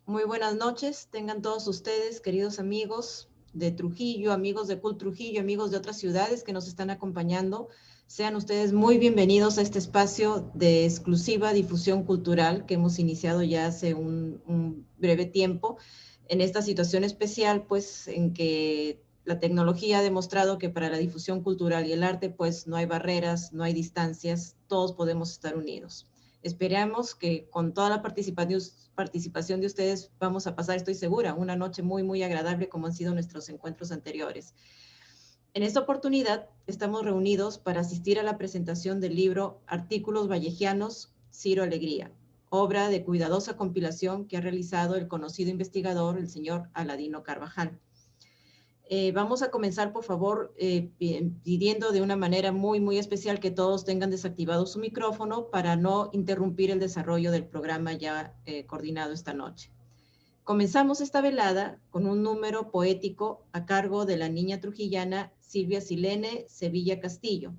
Muy buenas noches, tengan todos ustedes, queridos amigos de Trujillo, amigos de CULT Trujillo, amigos de otras ciudades que nos están acompañando. Sean ustedes muy bienvenidos a este espacio de exclusiva difusión cultural que hemos iniciado ya hace un breve tiempo, en esta situación especial, pues, en que la tecnología ha demostrado que para la difusión cultural y el arte, pues, no hay barreras, no hay distancias, todos podemos estar unidos. Esperamos que con toda la participación de ustedes vamos a pasar, estoy segura, una noche muy, muy agradable como han sido nuestros encuentros anteriores. En esta oportunidad estamos reunidos para asistir a la presentación del libro Artículos Vallejianos, Ciro Alegría, obra de cuidadosa compilación que ha realizado el conocido investigador, el señor Aladino Carvajal. Vamos a comenzar, por favor, pidiendo de una manera muy, muy especial que todos tengan desactivado su micrófono para no interrumpir el desarrollo del programa ya coordinado esta noche. Comenzamos esta velada con un número poético a cargo de la niña trujillana Silvia Silene Sevilla Castillo,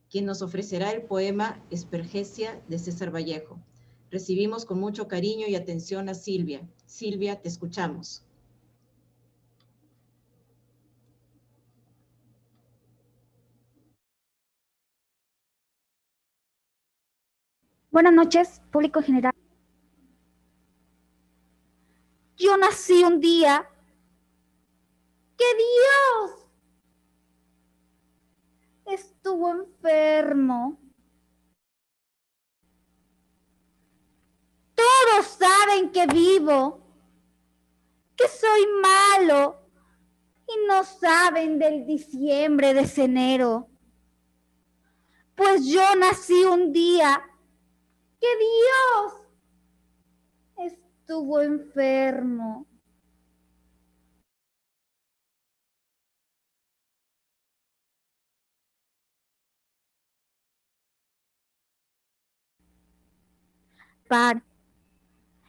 quien nos ofrecerá el poema Espergesia de César Vallejo. Recibimos con mucho cariño y atención a Silvia. Silvia, te escuchamos. Buenas noches, público general. Yo nací un día que Dios estuvo enfermo. Todos saben que vivo, que soy malo y no saben del diciembre de ese enero. Pues yo nací un día que Dios estuvo enfermo.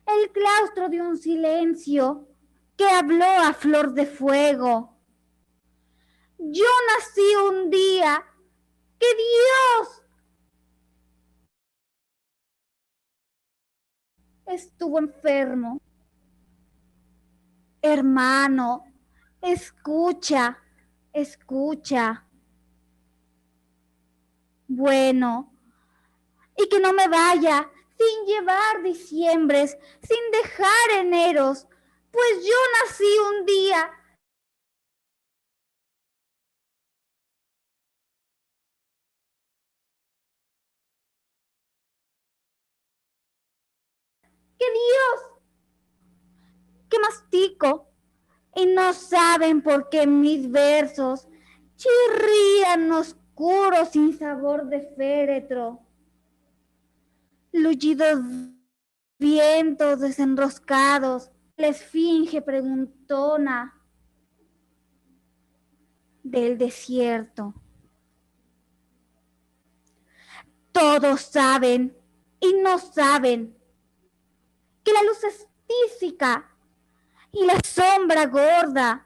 El claustro de un silencio que habló a flor de fuego. Yo nací un día que Dios estuvo enfermo. Hermano, escucha, escucha. Bueno, y que no me vaya sin llevar diciembres, sin dejar eneros, pues yo nací un día que Dios, que mastico, y no saben por qué mis versos chirrían oscuros sin sabor de féretro. Lullidos vientos desenroscados, la esfinge preguntona del desierto. Todos saben y no saben que la luz es tísica y la sombra gorda.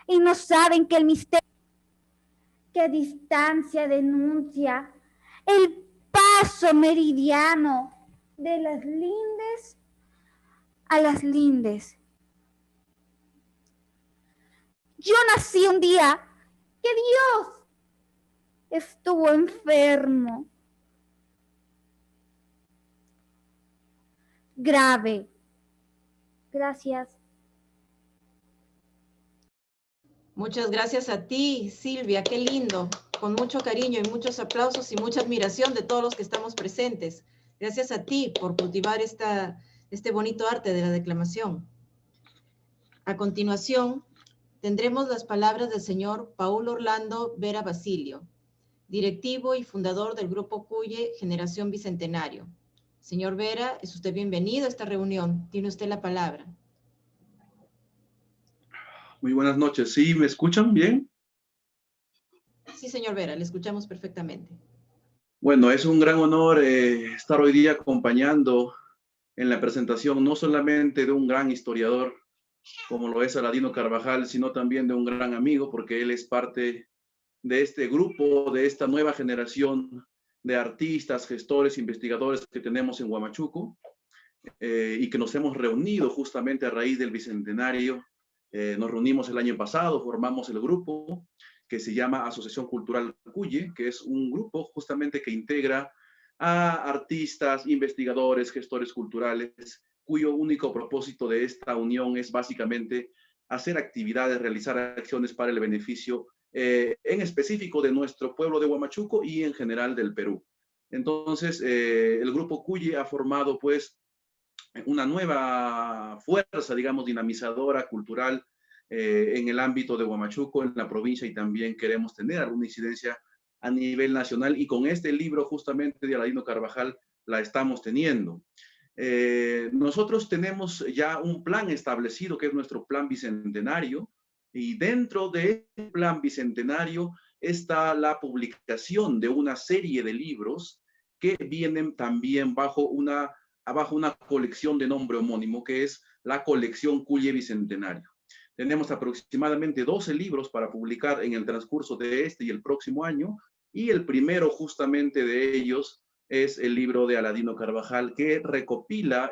Y no saben que el misterio que distancia denuncia el paso meridiano de las lindes a las lindes. Yo nací un día que Dios estuvo enfermo. Grave. Gracias. Muchas gracias a ti, Silvia, qué lindo, con mucho cariño y muchos aplausos y mucha admiración de todos los que estamos presentes. Gracias a ti por cultivar este bonito arte de la declamación. A continuación, tendremos las palabras del señor Paulo Orlando Vera Basilio, directivo y fundador del Grupo Cuye Generación Bicentenario. Señor Vera, es usted bienvenido a esta reunión. Tiene usted la palabra. Muy buenas noches. ¿Sí me escuchan bien? Sí, señor Vera, le escuchamos perfectamente. Bueno, es un gran honor estar hoy día acompañando en la presentación no solamente de un gran historiador como lo es Aladino Carvajal, sino también de un gran amigo, porque él es parte de este grupo, de esta nueva generación de artistas, gestores, investigadores que tenemos en Huamachuco, y que nos hemos reunido justamente a raíz del Bicentenario. Nos reunimos el año pasado, formamos el grupo que se llama Asociación Cultural Cuye, que es un grupo justamente que integra a artistas, investigadores, gestores culturales, cuyo único propósito de esta unión es básicamente hacer actividades, realizar acciones para el beneficio en específico de nuestro pueblo de Huamachuco y en general del Perú. Entonces, el grupo Cuye ha formado pues una nueva fuerza, digamos, dinamizadora, cultural, en el ámbito de Huamachuco, en la provincia, y también queremos tener alguna incidencia a nivel nacional, y con este libro justamente de Aladino Carvajal la estamos teniendo. Nosotros tenemos ya un plan establecido, que es nuestro plan bicentenario, y dentro de este plan bicentenario está la publicación de una serie de libros que vienen también bajo una colección de nombre homónimo, que es la colección Cuye Bicentenario. Tenemos aproximadamente 12 libros para publicar en el transcurso de este y el próximo año, y el primero justamente de ellos es el libro de Aladino Carvajal, que recopila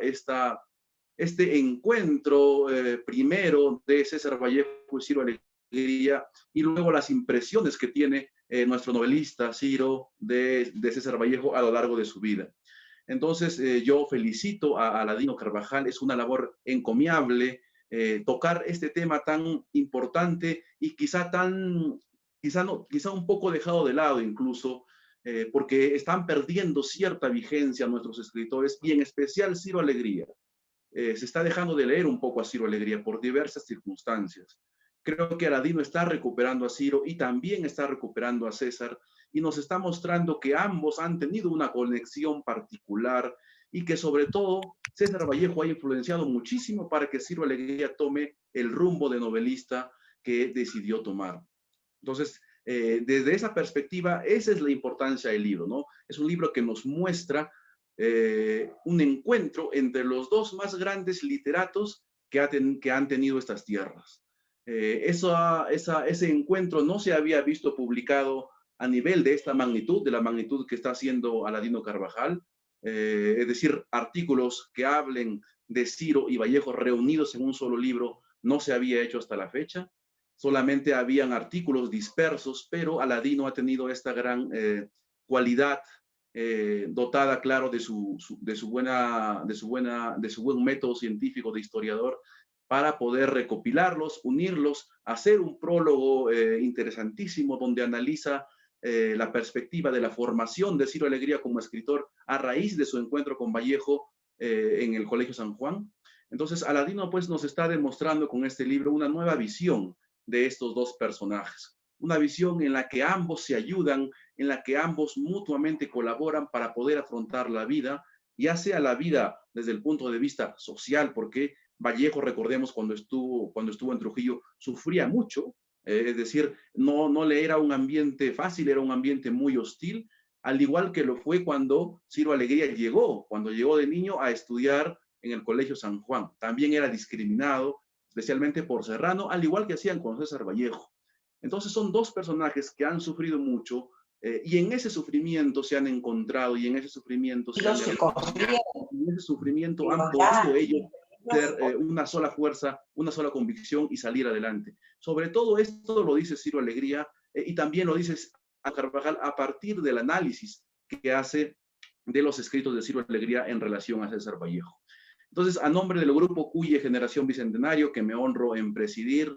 este encuentro primero de César Vallejo y Ciro Alegría, y luego las impresiones que tiene nuestro novelista Ciro de César Vallejo a lo largo de su vida. Entonces, yo felicito a Aladino Carvajal, es una labor encomiable tocar este tema tan importante y quizá un poco dejado de lado incluso, porque están perdiendo cierta vigencia nuestros escritores, y en especial Ciro Alegría. Se está dejando de leer un poco a Ciro Alegría por diversas circunstancias. Creo que Aladino está recuperando a Ciro y también está recuperando a César, y nos está mostrando que ambos han tenido una conexión particular, y que sobre todo César Vallejo ha influenciado muchísimo para que Ciro Alegría tome el rumbo de novelista que decidió tomar. Entonces, desde esa perspectiva, esa es la importancia del libro, ¿no? Es un libro que nos muestra un encuentro entre los dos más grandes literatos que han tenido estas tierras. Ese encuentro no se había visto publicado a nivel de esta magnitud, de la magnitud que está haciendo Aladino Carvajal, es decir, artículos que hablen de Ciro y Vallejo reunidos en un solo libro no se había hecho hasta la fecha. Solamente habían artículos dispersos, pero Aladino ha tenido esta gran cualidad, dotada, claro, de su buen método científico de historiador, para poder recopilarlos, unirlos, hacer un prólogo interesantísimo donde analiza la perspectiva de la formación de Ciro Alegría como escritor a raíz de su encuentro con Vallejo en el Colegio San Juan. Entonces, Aladino pues nos está demostrando con este libro una nueva visión de estos dos personajes, una visión en la que ambos se ayudan, en la que ambos mutuamente colaboran para poder afrontar la vida, ya sea la vida desde el punto de vista social, porque Vallejo, recordemos, cuando estuvo en Trujillo, sufría mucho, es decir, no le era un ambiente fácil, era un ambiente muy hostil, al igual que lo fue cuando Ciro Alegría cuando llegó de niño a estudiar en el Colegio San Juan. También era discriminado, especialmente por Serrano, al igual que hacían con César Vallejo. Entonces son dos personajes que han sufrido mucho, y en ese sufrimiento se han encontrado, y en ese sufrimiento han podido ellos ser una sola fuerza, una sola convicción y salir adelante. Sobre todo esto lo dice Ciro Alegría, y también lo dice a Carvajal a partir del análisis que hace de los escritos de Ciro Alegría en relación a César Vallejo. Entonces, a nombre del grupo Cuye Generación Bicentenario, que me honro en presidir,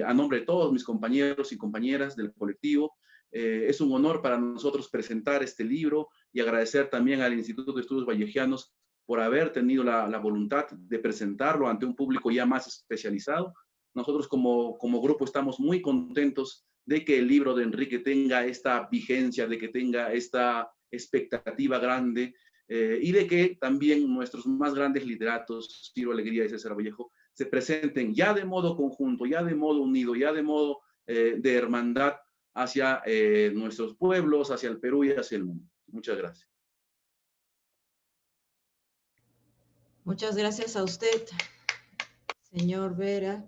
a nombre de todos mis compañeros y compañeras del colectivo, es un honor para nosotros presentar este libro, y agradecer también al Instituto de Estudios Vallejianos por haber tenido la voluntad de presentarlo ante un público ya más especializado. Nosotros como grupo estamos muy contentos de que el libro de Enrique tenga esta vigencia, de que tenga esta expectativa grande, y de que también nuestros más grandes literatos, Ciro Alegría y César Vallejo, se presenten ya de modo conjunto, ya de modo unido, ya de modo de hermandad hacia nuestros pueblos, hacia el Perú y hacia el mundo. Muchas gracias. Muchas gracias a usted, señor Vera.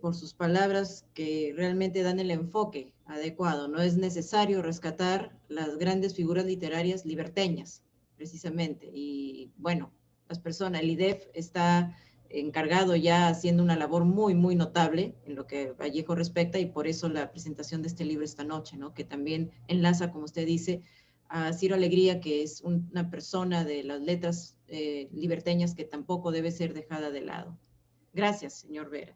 por sus palabras que realmente dan el enfoque adecuado. No es necesario rescatar las grandes figuras literarias liberteñas, precisamente. Y bueno, las personas, el IDEF está encargado ya haciendo una labor muy, muy notable en lo que Vallejo respecta, y por eso la presentación de este libro esta noche, ¿no? Que también enlaza, como usted dice, a Ciro Alegría, que es una persona de las letras liberteñas que tampoco debe ser dejada de lado. Gracias, señor Vera.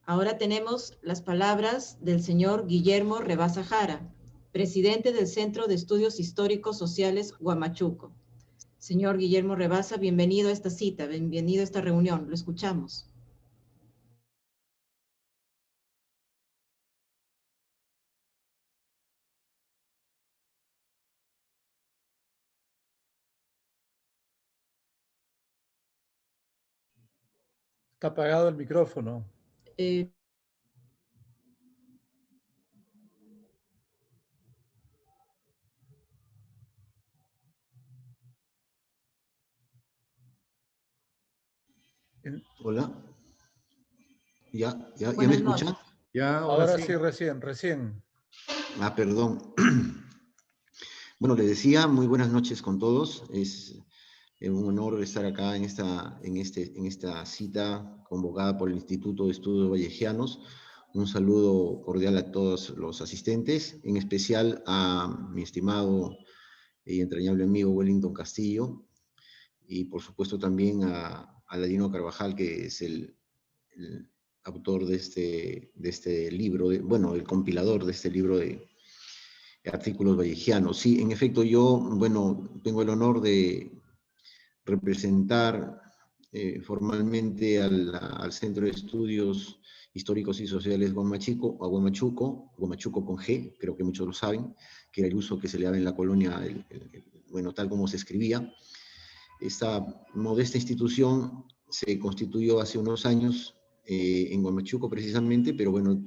Ahora tenemos las palabras del señor Guillermo Rebasa Jara, presidente del Centro de Estudios Históricos Sociales Huamachuco. Señor Guillermo Rebasa, bienvenido a esta cita, bienvenido a esta reunión. Lo escuchamos. Está apagado el micrófono. Hola. ¿Ya me Buenas escuchan? noches. Ya, ahora sí, recién. Ah, perdón. Bueno, les decía, muy buenas noches con todos. Es un honor estar acá en esta cita convocada por el Instituto de Estudios Vallejianos. Un saludo cordial a todos los asistentes, en especial a mi estimado y entrañable amigo Wellington Castillo, y por supuesto también a Ladino Carvajal, que es el autor de este libro, bueno, el compilador de este libro de artículos vallejianos. Sí, en efecto, yo, bueno, tengo el honor de representar formalmente al Centro de Estudios Históricos y Sociales Huamachuco con G, creo que muchos lo saben, que era el uso que se le daba en la colonia, bueno, tal como se escribía. Esta modesta institución se constituyó hace unos años en Huamachuco precisamente, pero bueno,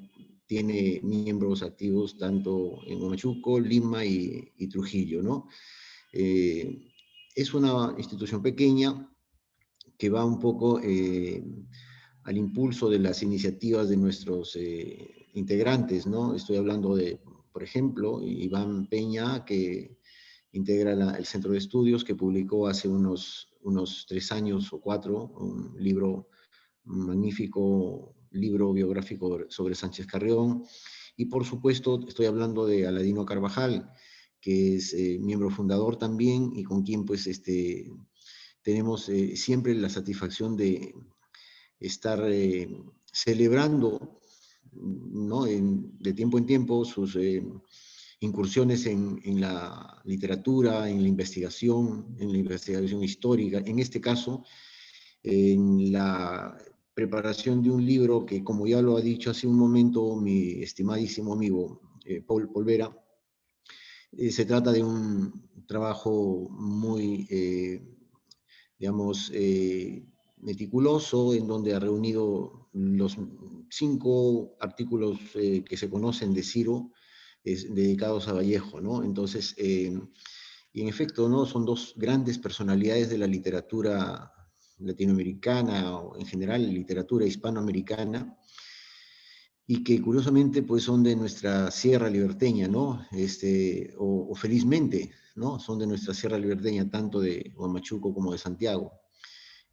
tiene miembros activos tanto en Huamachuco, Lima y Trujillo, ¿no? Es una institución pequeña que va un poco al impulso de las iniciativas de nuestros integrantes, ¿no? Estoy hablando de, por ejemplo, Iván Peña, que integra el Centro de Estudios, que publicó hace unos 3 años o 4 un magnífico libro biográfico sobre Sánchez Carrión. Y por supuesto estoy hablando de Aladino Carvajal, que es miembro fundador también, y con quien pues tenemos siempre la satisfacción de estar celebrando, ¿no? De tiempo en tiempo sus incursiones en la literatura, en la investigación histórica, en este caso, en la preparación de un libro que, como ya lo ha dicho hace un momento mi estimadísimo amigo Paul Vera, se trata de un trabajo muy, digamos, meticuloso, en donde ha reunido los 5 artículos que se conocen de Ciro, dedicados a Vallejo, ¿no? Entonces, y en efecto, ¿no? Son 2 grandes personalidades de la literatura latinoamericana, o en general literatura hispanoamericana, y que curiosamente pues son de nuestra sierra liberteña, ¿no? O felizmente, ¿no? Son de nuestra sierra liberteña, tanto de Huamachuco como de Santiago.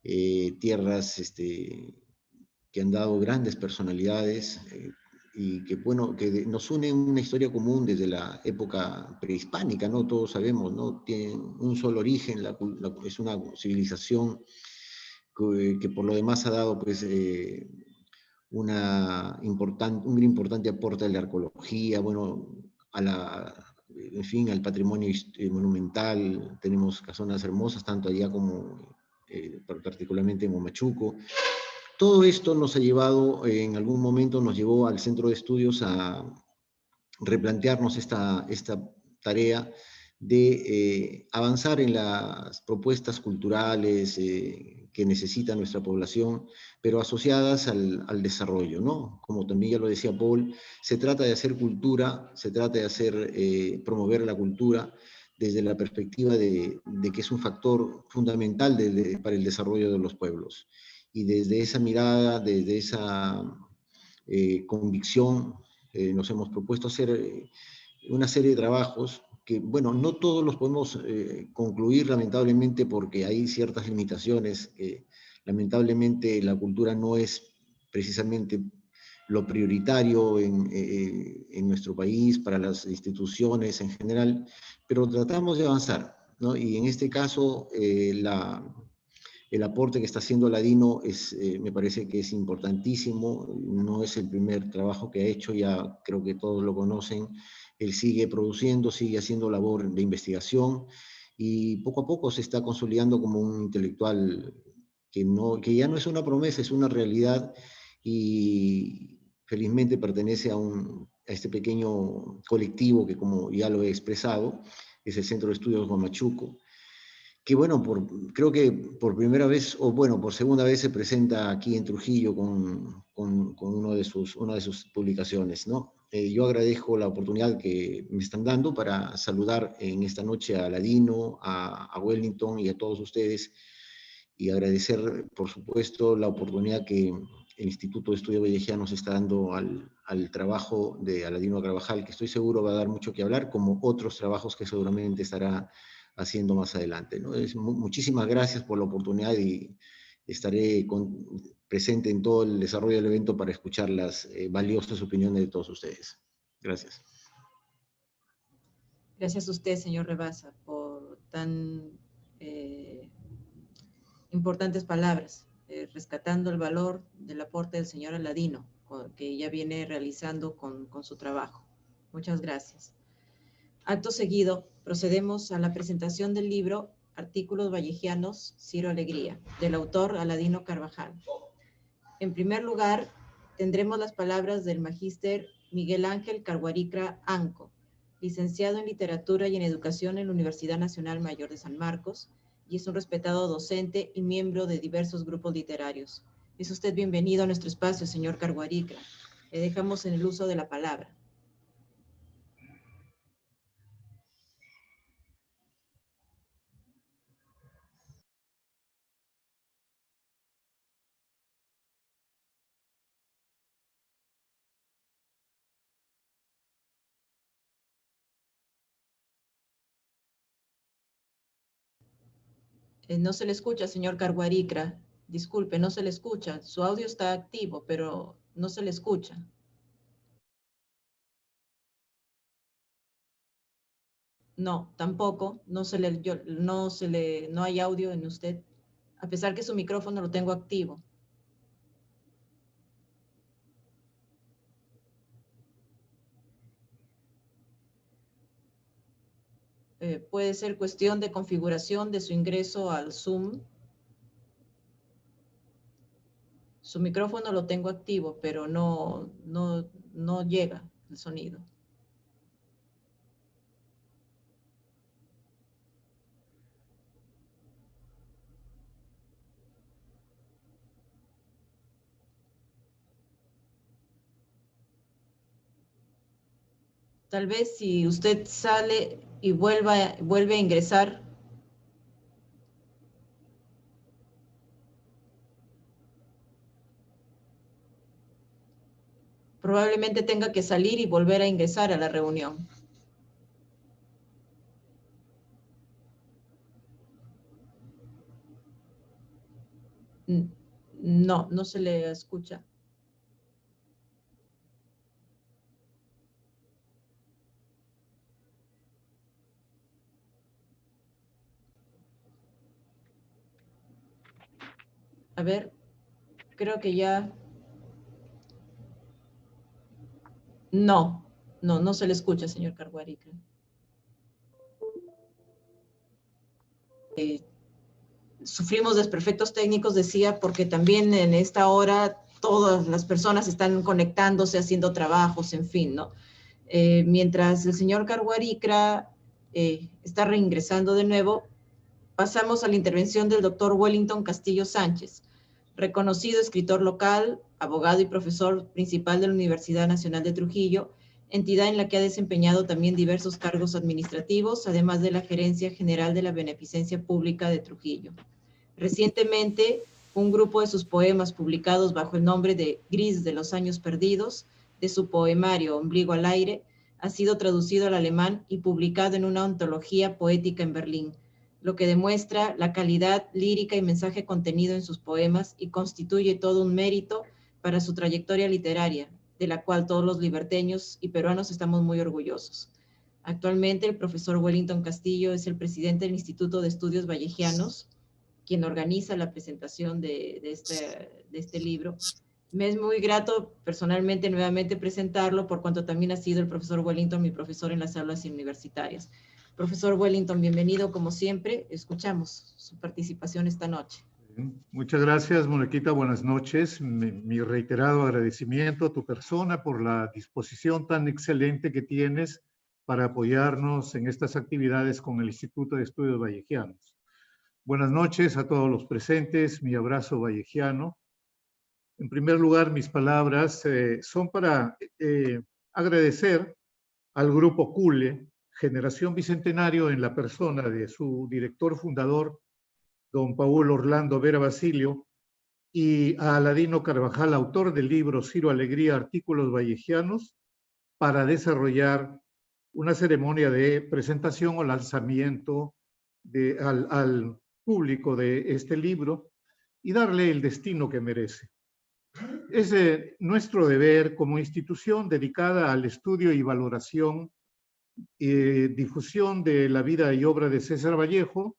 Tierras que han dado grandes personalidades, y que, bueno, que nos unen una historia común desde la época prehispánica, ¿no? Todos sabemos, ¿no? Tienen un solo origen, es una civilización que por lo demás ha dado, pues, un importante aporte a la arqueología, bueno, en fin, al patrimonio monumental. Tenemos casonas hermosas, tanto allá como particularmente en Huamachuco. Todo esto nos ha llevado, en algún momento nos llevó al Centro de Estudios a replantearnos esta tarea de avanzar en las propuestas culturales que necesita nuestra población, pero asociadas al desarrollo, ¿no? Como también ya lo decía Paul, se trata de hacer cultura, se trata de promover la cultura desde la perspectiva de que es un factor fundamental para el desarrollo de los pueblos. y desde esa mirada, desde esa convicción, nos hemos propuesto hacer una serie de trabajos que, bueno, no todos los podemos concluir lamentablemente porque hay ciertas limitaciones. Lamentablemente la cultura no es precisamente lo prioritario en nuestro país, para las instituciones en general, pero tratamos de avanzar, ¿no? Y en este caso, el aporte que está haciendo Ladino me parece que es importantísimo. No es el primer trabajo que ha hecho, ya creo que todos lo conocen. Él sigue produciendo, sigue haciendo labor de investigación y poco a poco se está consolidando como un intelectual que ya no es una promesa, es una realidad, y felizmente pertenece a este pequeño colectivo que, como ya lo he expresado, es el Centro de Estudios Huamachuco, que bueno, creo que por primera vez, o bueno, por segunda vez se presenta aquí en Trujillo con una de sus publicaciones, ¿no? Yo agradezco la oportunidad que me están dando para saludar en esta noche a Ladino, a Wellington y a todos ustedes, y agradecer, por supuesto, la oportunidad que el Instituto de Estudios Vallejianos está dando al trabajo de Aladino Carvajal, que estoy seguro va a dar mucho que hablar, como otros trabajos que seguramente estará haciendo más adelante, ¿no? Muchísimas gracias por la oportunidad y estaré presente en todo el desarrollo del evento para escuchar las valiosas opiniones de todos ustedes. Gracias. Gracias a usted, señor Rebasa, por tan importantes palabras, rescatando el valor del aporte del señor Aladino, que ya viene realizando con su trabajo. Muchas gracias. Acto seguido, procedemos a la presentación del libro Artículos Vallejianos, Ciro Alegría, del autor Aladino Carvajal. En primer lugar, tendremos las palabras del magíster Miguel Ángel Carguaricra Anco, licenciado en Literatura y en Educación en la Universidad Nacional Mayor de San Marcos, y es un respetado docente y miembro de diversos grupos literarios. Es usted bienvenido a nuestro espacio, señor Carguaricra. Le dejamos en el uso de la palabra. No se le escucha, señor Carguaricra. Disculpe, no se le escucha. Su audio está activo, pero no se le escucha. No, tampoco. No hay audio en usted, a pesar que su micrófono lo tengo activo. Puede ser cuestión de configuración de su ingreso al Zoom. Su micrófono lo tengo activo, pero no llega el sonido. Tal vez si usted sale y vuelve a ingresar. Probablemente tenga que salir y volver a ingresar a la reunión. No se le escucha. A ver, creo que ya. No se le escucha, señor Carguaricra. Sufrimos desperfectos técnicos, decía, porque también en esta hora todas las personas están conectándose, haciendo trabajos, en fin, ¿no? Mientras el señor Carguaricra está reingresando de nuevo, pasamos a la intervención del doctor Wellington Castillo Sánchez, reconocido escritor local, abogado y profesor principal de la Universidad Nacional de Trujillo, entidad en la que ha desempeñado también diversos cargos administrativos, además de la Gerencia General de la Beneficencia Pública de Trujillo. Recientemente un grupo de sus poemas publicados bajo el nombre de Gris de los años perdidos, de su poemario Ombligo al aire, ha sido traducido al alemán y publicado en una antología poética en Berlín, lo que demuestra la calidad lírica y mensaje contenido en sus poemas y constituye todo un mérito para su trayectoria literaria, de la cual todos los liberteños y peruanos estamos muy orgullosos. Actualmente, el profesor Wellington Castillo es el presidente del Instituto de Estudios Vallejianos, quien organiza la presentación de este libro. Me es muy grato personalmente nuevamente presentarlo, por cuanto también ha sido el profesor Wellington mi profesor en las aulas universitarias. Profesor Wellington, bienvenido como siempre. Escuchamos su participación esta noche. Muchas gracias, Monequita. Buenas noches. Mi reiterado agradecimiento a tu persona por la disposición tan excelente que tienes para apoyarnos en estas actividades con el Instituto de Estudios Vallejianos. Buenas noches a todos los presentes. Mi abrazo vallejiano. En primer lugar, mis palabras son para agradecer al Grupo CULE, Generación Bicentenario, en la persona de su director fundador, don Paulo Orlando Vera Basilio, y a Aladino Carvajal, autor del libro Ciro Alegría, Artículos Vallejianos, para desarrollar una ceremonia de presentación o lanzamiento al público de este libro y darle el destino que merece. Es nuestro deber como institución dedicada al estudio y valoración y difusión de la vida y obra de César Vallejo,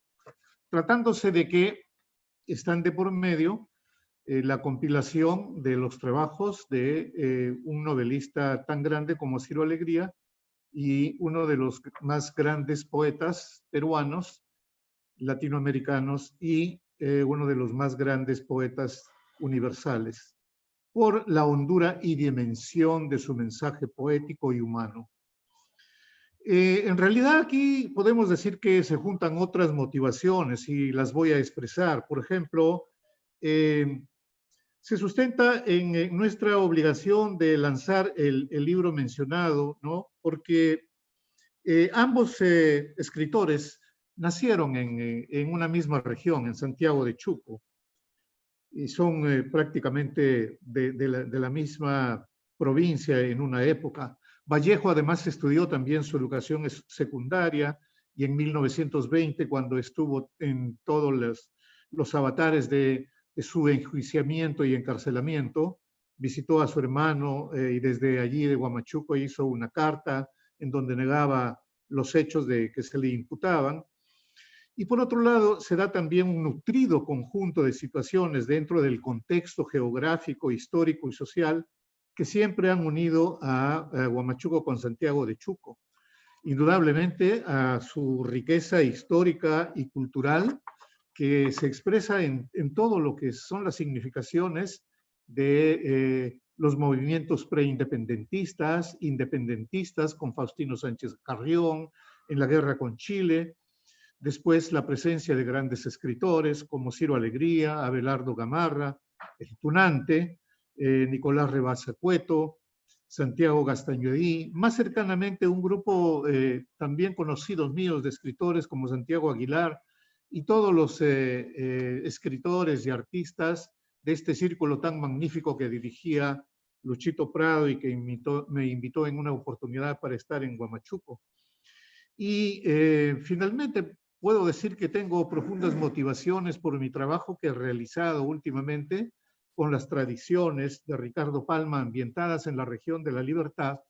tratándose de que están de por medio la compilación de los trabajos de un novelista tan grande como Ciro Alegría y uno de los más grandes poetas peruanos, latinoamericanos y uno de los más grandes poetas universales, por la hondura y dimensión de su mensaje poético y humano. En realidad aquí podemos decir que se juntan otras motivaciones y las voy a expresar. Por ejemplo, se sustenta en nuestra obligación de lanzar el libro mencionado, ¿no? Porque ambos escritores nacieron en una misma región, en Santiago de Chuco, y son prácticamente de la misma provincia en una época. Vallejo además estudió también su educación secundaria y en 1920, cuando estuvo en todos los avatares de su enjuiciamiento y encarcelamiento, visitó a su hermano y desde allí de Huamachuco hizo una carta en donde negaba los hechos que se le imputaban. Y por otro lado, se da también un nutrido conjunto de situaciones dentro del contexto geográfico, histórico y social que siempre han unido a Huamachuco con Santiago de Chuco. Indudablemente a su riqueza histórica y cultural que se expresa en todo lo que son las significaciones de los movimientos preindependentistas, independentistas con Faustino Sánchez Carrión, en la guerra con Chile, después la presencia de grandes escritores como Ciro Alegría, Abelardo Gamarra, el Tunante, Nicolás Rebasa Cueto, Santiago Gastañuedí, más cercanamente un grupo también conocidos míos de escritores como Santiago Aguilar y todos los escritores y artistas de este círculo tan magnífico que dirigía Luchito Prado y que me invitó en una oportunidad para estar en Huamachuco. Y finalmente puedo decir que tengo profundas motivaciones por mi trabajo que he realizado últimamente con las tradiciones de Ricardo Palma ambientadas en la región de La Libertad,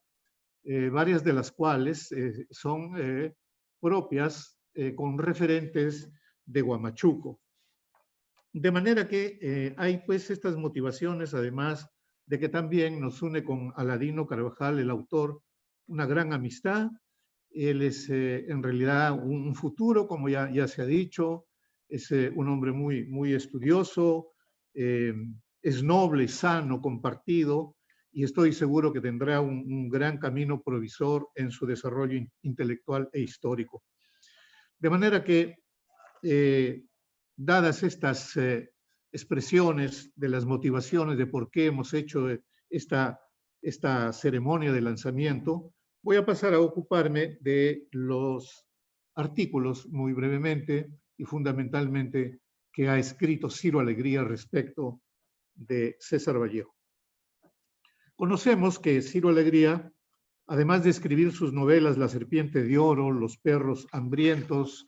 varias de las cuales son propias con referentes de Huamachuco. De manera que hay pues estas motivaciones, además de que también nos une con Aladino Carvajal, el autor, una gran amistad. Él es en realidad un futuro, como ya se ha dicho, es un hombre muy estudioso, es noble, sano, compartido, y estoy seguro que tendrá un gran camino provisor en su desarrollo intelectual e histórico. De manera que, dadas estas expresiones de las motivaciones de por qué hemos hecho esta ceremonia de lanzamiento, voy a pasar a ocuparme de los artículos muy brevemente y fundamentalmente que ha escrito Ciro Alegría respecto de César Vallejo. Conocemos que Ciro Alegría, además de escribir sus novelas La serpiente de oro, Los perros hambrientos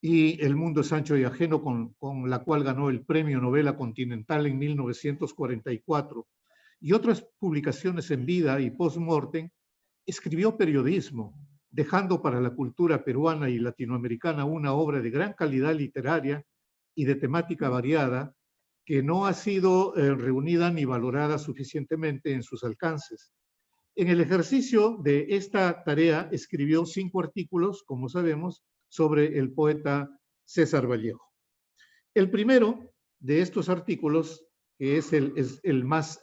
y El mundo es ancho y ajeno, con la cual ganó el Premio Novela Continental en 1944, y otras publicaciones en vida y post-mortem, escribió periodismo, dejando para la cultura peruana y latinoamericana una obra de gran calidad literaria y de temática variada que no ha sido reunida ni valorada suficientemente en sus alcances. En el ejercicio de esta tarea escribió 5 artículos, como sabemos, sobre el poeta César Vallejo. El primero de estos artículos, que es el más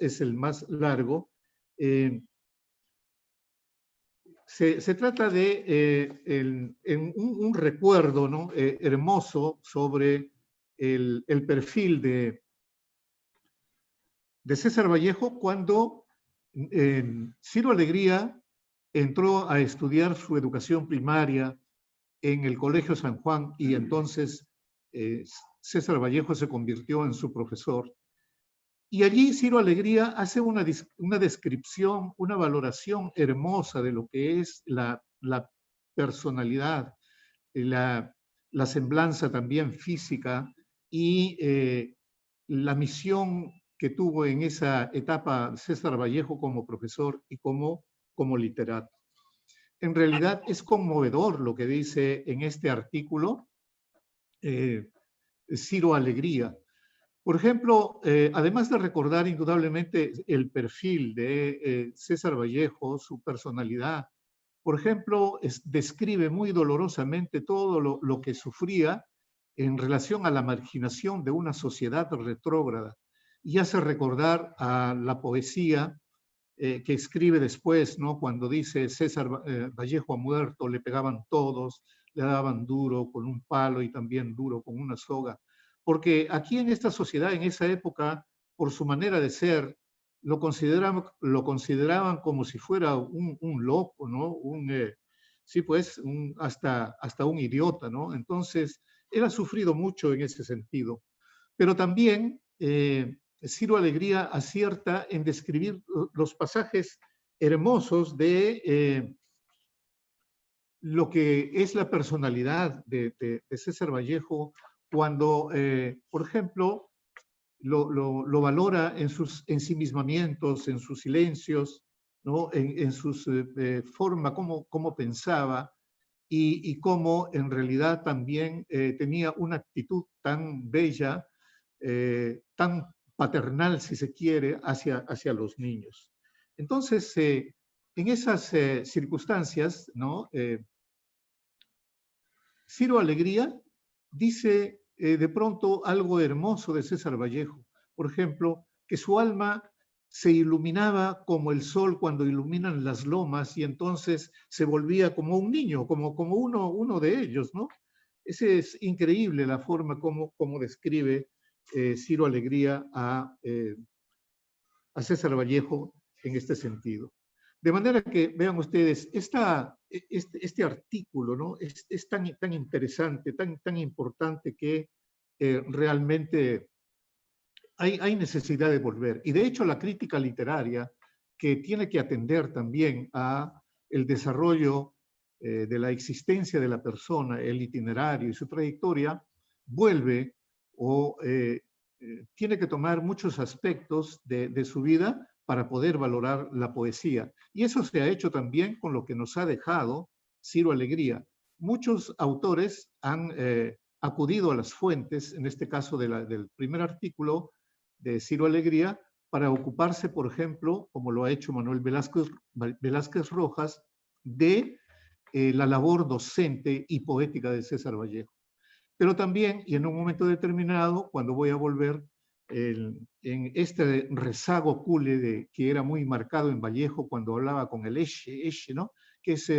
largo, se trata de un recuerdo, ¿no? Hermoso sobre el perfil de César Vallejo cuando Ciro Alegría entró a estudiar su educación primaria en el Colegio San Juan, y entonces César Vallejo se convirtió en su profesor. Y allí Ciro Alegría hace una descripción, una valoración hermosa de lo que es la personalidad, la semblanza también física y la misión que tuvo en esa etapa César Vallejo como profesor y como literato. En realidad es conmovedor lo que dice en este artículo Ciro Alegría. Por ejemplo, además de recordar indudablemente el perfil de César Vallejo, su personalidad, por ejemplo, describe muy dolorosamente todo lo que sufría en relación a la marginación de una sociedad retrógrada, y hace recordar a la poesía que escribe después, ¿no? Cuando dice César Vallejo ha muerto, le pegaban todos, le daban duro con un palo y también duro con una soga. Porque aquí en esta sociedad, en esa época, por su manera de ser, lo consideraban como si fuera un loco, ¿no? Sí, pues, hasta un idiota, ¿no? Entonces, él ha sufrido mucho en ese sentido. Pero también Ciro Alegría acierta en describir los pasajes hermosos de lo que es la personalidad de César Vallejo, cuando, por ejemplo, lo valora en sus ensimismamientos, en sus silencios, ¿no? en sus forma, cómo pensaba, y cómo en realidad también tenía una actitud tan bella, tan paternal, si se quiere, hacia los niños. Entonces, en esas circunstancias, ¿no? Ciro Alegría dice de pronto algo hermoso de César Vallejo. Por ejemplo, que su alma se iluminaba como el sol cuando iluminan las lomas, y entonces se volvía como un niño, como uno de ellos, ¿no? Ese es increíble la forma como describe Ciro Alegría a César Vallejo en este sentido. De manera que, vean ustedes, este artículo, ¿no? es tan interesante, tan importante, que realmente hay necesidad de volver. Y de hecho la crítica literaria, que tiene que atender también a el desarrollo de la existencia de la persona, el itinerario y su trayectoria, vuelve o tiene que tomar muchos aspectos de su vida para poder valorar la poesía. Y eso se ha hecho también con lo que nos ha dejado Ciro Alegría. Muchos autores han acudido a las fuentes, en este caso del primer artículo de Ciro Alegría, para ocuparse, por ejemplo, como lo ha hecho Manuel Velázquez Rojas, de la labor docente y poética de César Vallejo. Pero también, y en un momento determinado, cuando voy a volver en este rezago cule que era muy marcado en Vallejo cuando hablaba con el Eshe, ¿no? Que es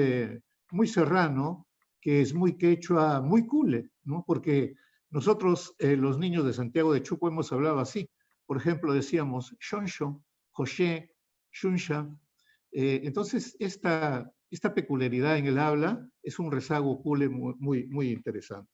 muy serrano, que es muy quechua, muy cule, ¿no? Porque nosotros, los niños de Santiago de Chuco, hemos hablado así. Por ejemplo, decíamos Shonsho, José, Shunsha. Entonces, esta peculiaridad en el habla es un rezago cule muy interesante.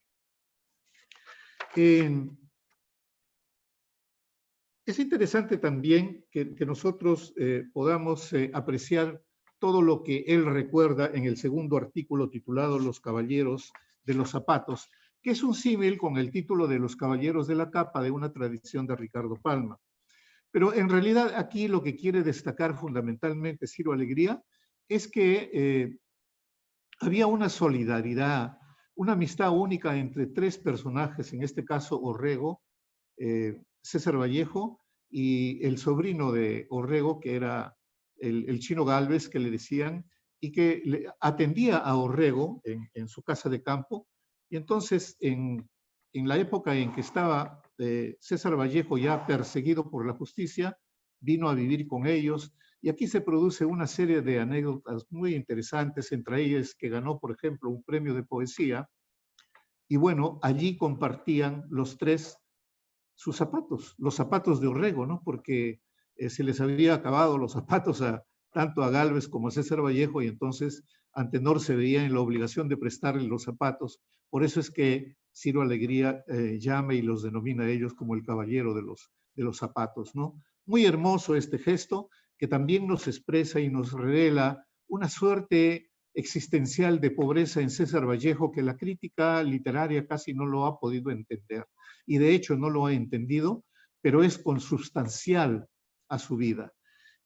Es interesante también que nosotros podamos apreciar todo lo que él recuerda en el segundo artículo titulado Los Caballeros de los Zapatos, que es un símil con el título de Los Caballeros de la Capa de una tradición de Ricardo Palma. Pero en realidad aquí lo que quiere destacar fundamentalmente Ciro Alegría es que había una solidaridad, una amistad única entre tres personajes, en este caso Orrego, César Vallejo y el sobrino de Orrego, que era el Chino Gálvez, que le decían, y que atendía a Orrego en su casa de campo. Y entonces, en la época en que estaba César Vallejo ya perseguido por la justicia, vino a vivir con ellos, y aquí se produce una serie de anécdotas muy interesantes, entre ellas que ganó, por ejemplo, un premio de poesía, y bueno, allí compartían los tres sus zapatos, los zapatos de Orrego, ¿no? Porque se les había acabado los zapatos tanto a Gálvez como a César Vallejo, y entonces Antenor se veía en la obligación de prestarle los zapatos. Por eso es que Ciro Alegría llama y los denomina a ellos como el caballero de los zapatos, ¿no? Muy hermoso este gesto, que también nos expresa y nos revela una suerte existencial de pobreza en César Vallejo que la crítica literaria casi no lo ha podido entender. Y de hecho no lo ha entendido, pero es consubstancial a su vida.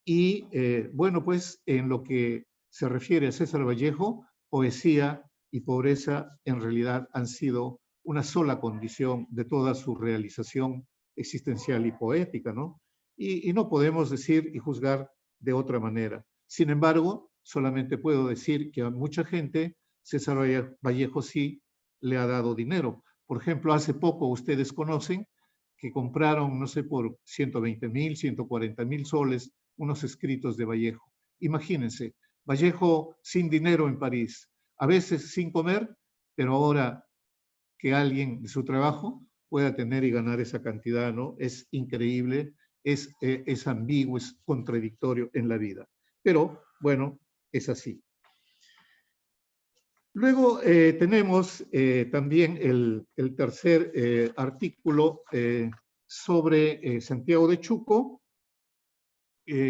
Y bueno, pues en lo que se refiere a César Vallejo, poesía y pobreza en realidad han sido una sola condición de toda su realización existencial y poética, ¿no? Y no podemos decir y juzgar de otra manera. Sin embargo, solamente puedo decir que a mucha gente César Vallejo sí le ha dado dinero. Por ejemplo, hace poco ustedes conocen que compraron, no sé, por 120,000, 140,000 soles unos escritos de Vallejo. Imagínense, Vallejo sin dinero en París, a veces sin comer, pero ahora que alguien de su trabajo pueda tener y ganar esa cantidad, ¿no? Es increíble, es ambiguo, es contradictorio en la vida. Pero, bueno, es así. Luego tenemos también el tercer artículo sobre Santiago de Chuco,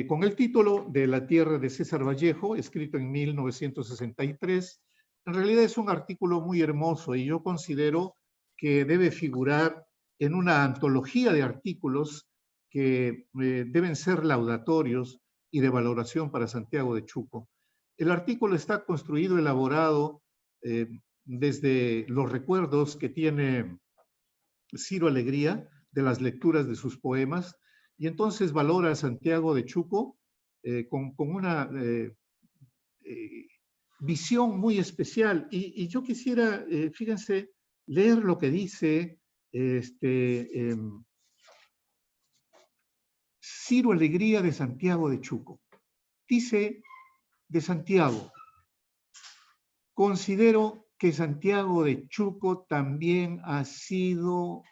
con el título de La tierra de César Vallejo, escrito en 1963. En realidad es un artículo muy hermoso y yo considero que debe figurar en una antología de artículos que deben ser laudatorios y de valoración para Santiago de Chuco. El artículo está construido, elaborado desde los recuerdos que tiene Ciro Alegría de las lecturas de sus poemas, y entonces valora a Santiago de Chuco con una visión muy especial. Y yo quisiera, fíjense, leer lo que dice Ciro Alegría de Santiago de Chuco. Dice de Santiago: considero que Santiago de Chuco también ha sido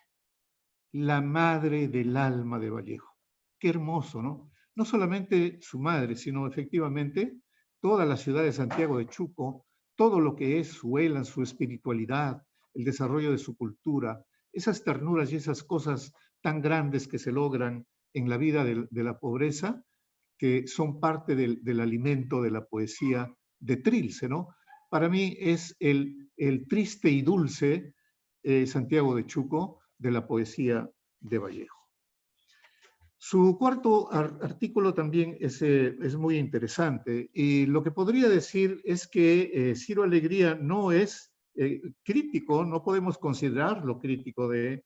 la madre del alma de Vallejo. Qué hermoso, ¿no? No solamente su madre, sino efectivamente toda la ciudad de Santiago de Chuco, todo lo que es su élan, su espiritualidad, el desarrollo de su cultura, esas ternuras y esas cosas tan grandes que se logran en la vida de la pobreza, que son parte del alimento de la poesía de Trilce, ¿no? Para mí es el triste y dulce Santiago de Chuco de la poesía de Vallejo. Su cuarto artículo también es muy interesante, y lo que podría decir es que Ciro Alegría no es crítico, no podemos considerarlo crítico de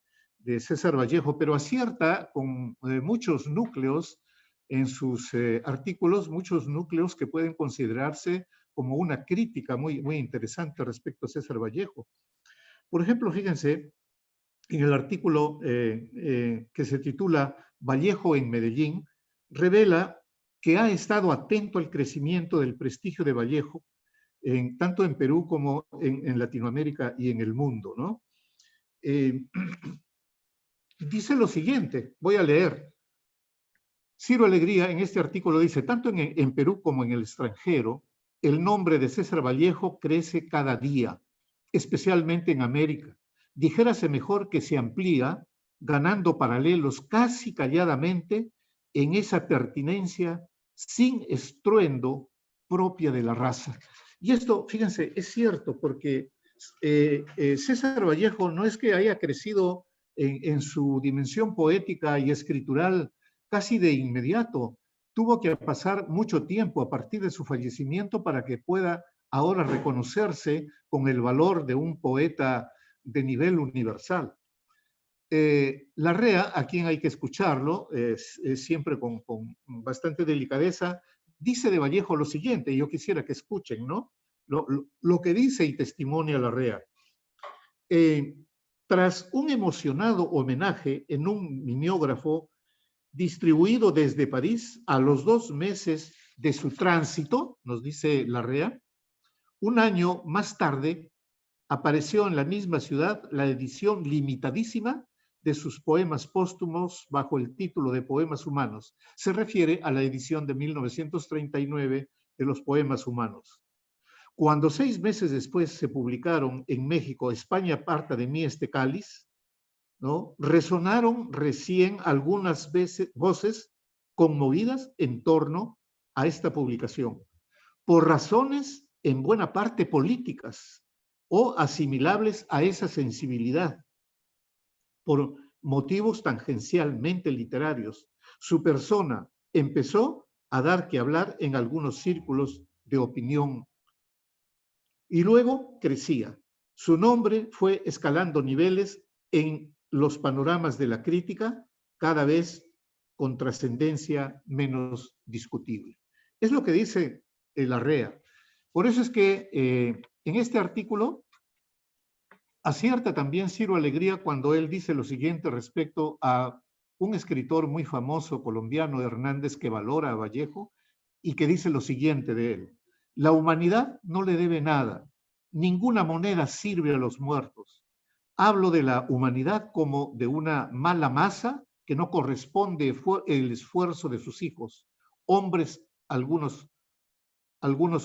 César Vallejo, pero acierta con muchos núcleos en sus artículos, muchos núcleos que pueden considerarse como una crítica muy, muy interesante respecto a César Vallejo. Por ejemplo, fíjense, en el artículo que se titula Vallejo en Medellín, revela que ha estado atento al crecimiento del prestigio de Vallejo, tanto en Perú como en Latinoamérica y en el mundo, ¿no? Dice lo siguiente, voy a leer. Ciro Alegría en este artículo dice: tanto en Perú como en el extranjero, el nombre de César Vallejo crece cada día, especialmente en América, dijérase mejor que se amplía, ganando paralelos casi calladamente en esa pertinencia sin estruendo propia de la raza. Y esto, fíjense, es cierto, porque César Vallejo no es que haya crecido en su dimensión poética y escritural casi de inmediato. Tuvo que pasar mucho tiempo a partir de su fallecimiento para que pueda ahora reconocerse con el valor de un poeta de nivel universal. Larrea, a quien hay que escucharlo, siempre con bastante delicadeza, dice de Vallejo lo siguiente, y yo quisiera que escuchen, ¿no? Lo que dice y testimonia Larrea. Tras un emocionado homenaje en un mimeógrafo distribuido desde París a los 2 meses de su tránsito, nos dice Larrea, un año más tarde apareció en la misma ciudad la edición limitadísima de sus poemas póstumos bajo el título de Poemas Humanos. Se refiere a la edición de 1939 de los Poemas Humanos. Cuando 6 meses después se publicaron en México España aparta de mí este cáliz, ¿no? Resonaron recién algunas voces conmovidas en torno a esta publicación, por razones en buena parte políticas o asimilables a esa sensibilidad, por motivos tangencialmente literarios. Su persona empezó a dar que hablar en algunos círculos de opinión y luego crecía. Su nombre fue escalando niveles en los panoramas de la crítica, cada vez con trascendencia menos discutible. Es lo que dice Larrea. Por eso es que en este artículo acierta también Ciro Alegría cuando él dice lo siguiente respecto a un escritor muy famoso colombiano, Hernández, que valora a Vallejo y que dice lo siguiente de él: la humanidad no le debe nada, ninguna moneda sirve a los muertos. Hablo de la humanidad como de una mala masa que no corresponde el esfuerzo de sus hijos. Hombres, algunos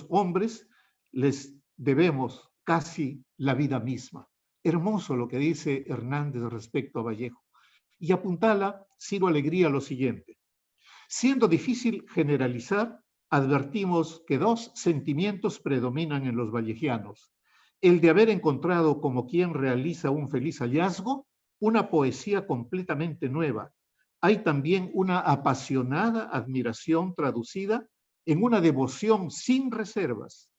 hombres les debemos casi la vida misma. Hermoso lo que dice Hernández respecto a Vallejo. Y apuntala Ciro Alegría lo siguiente: siendo difícil generalizar, advertimos que 2 sentimientos predominan en los vallejianos: el de haber encontrado, como quien realiza un feliz hallazgo, una poesía completamente nueva. Hay también una apasionada admiración traducida en una devoción sin reservas.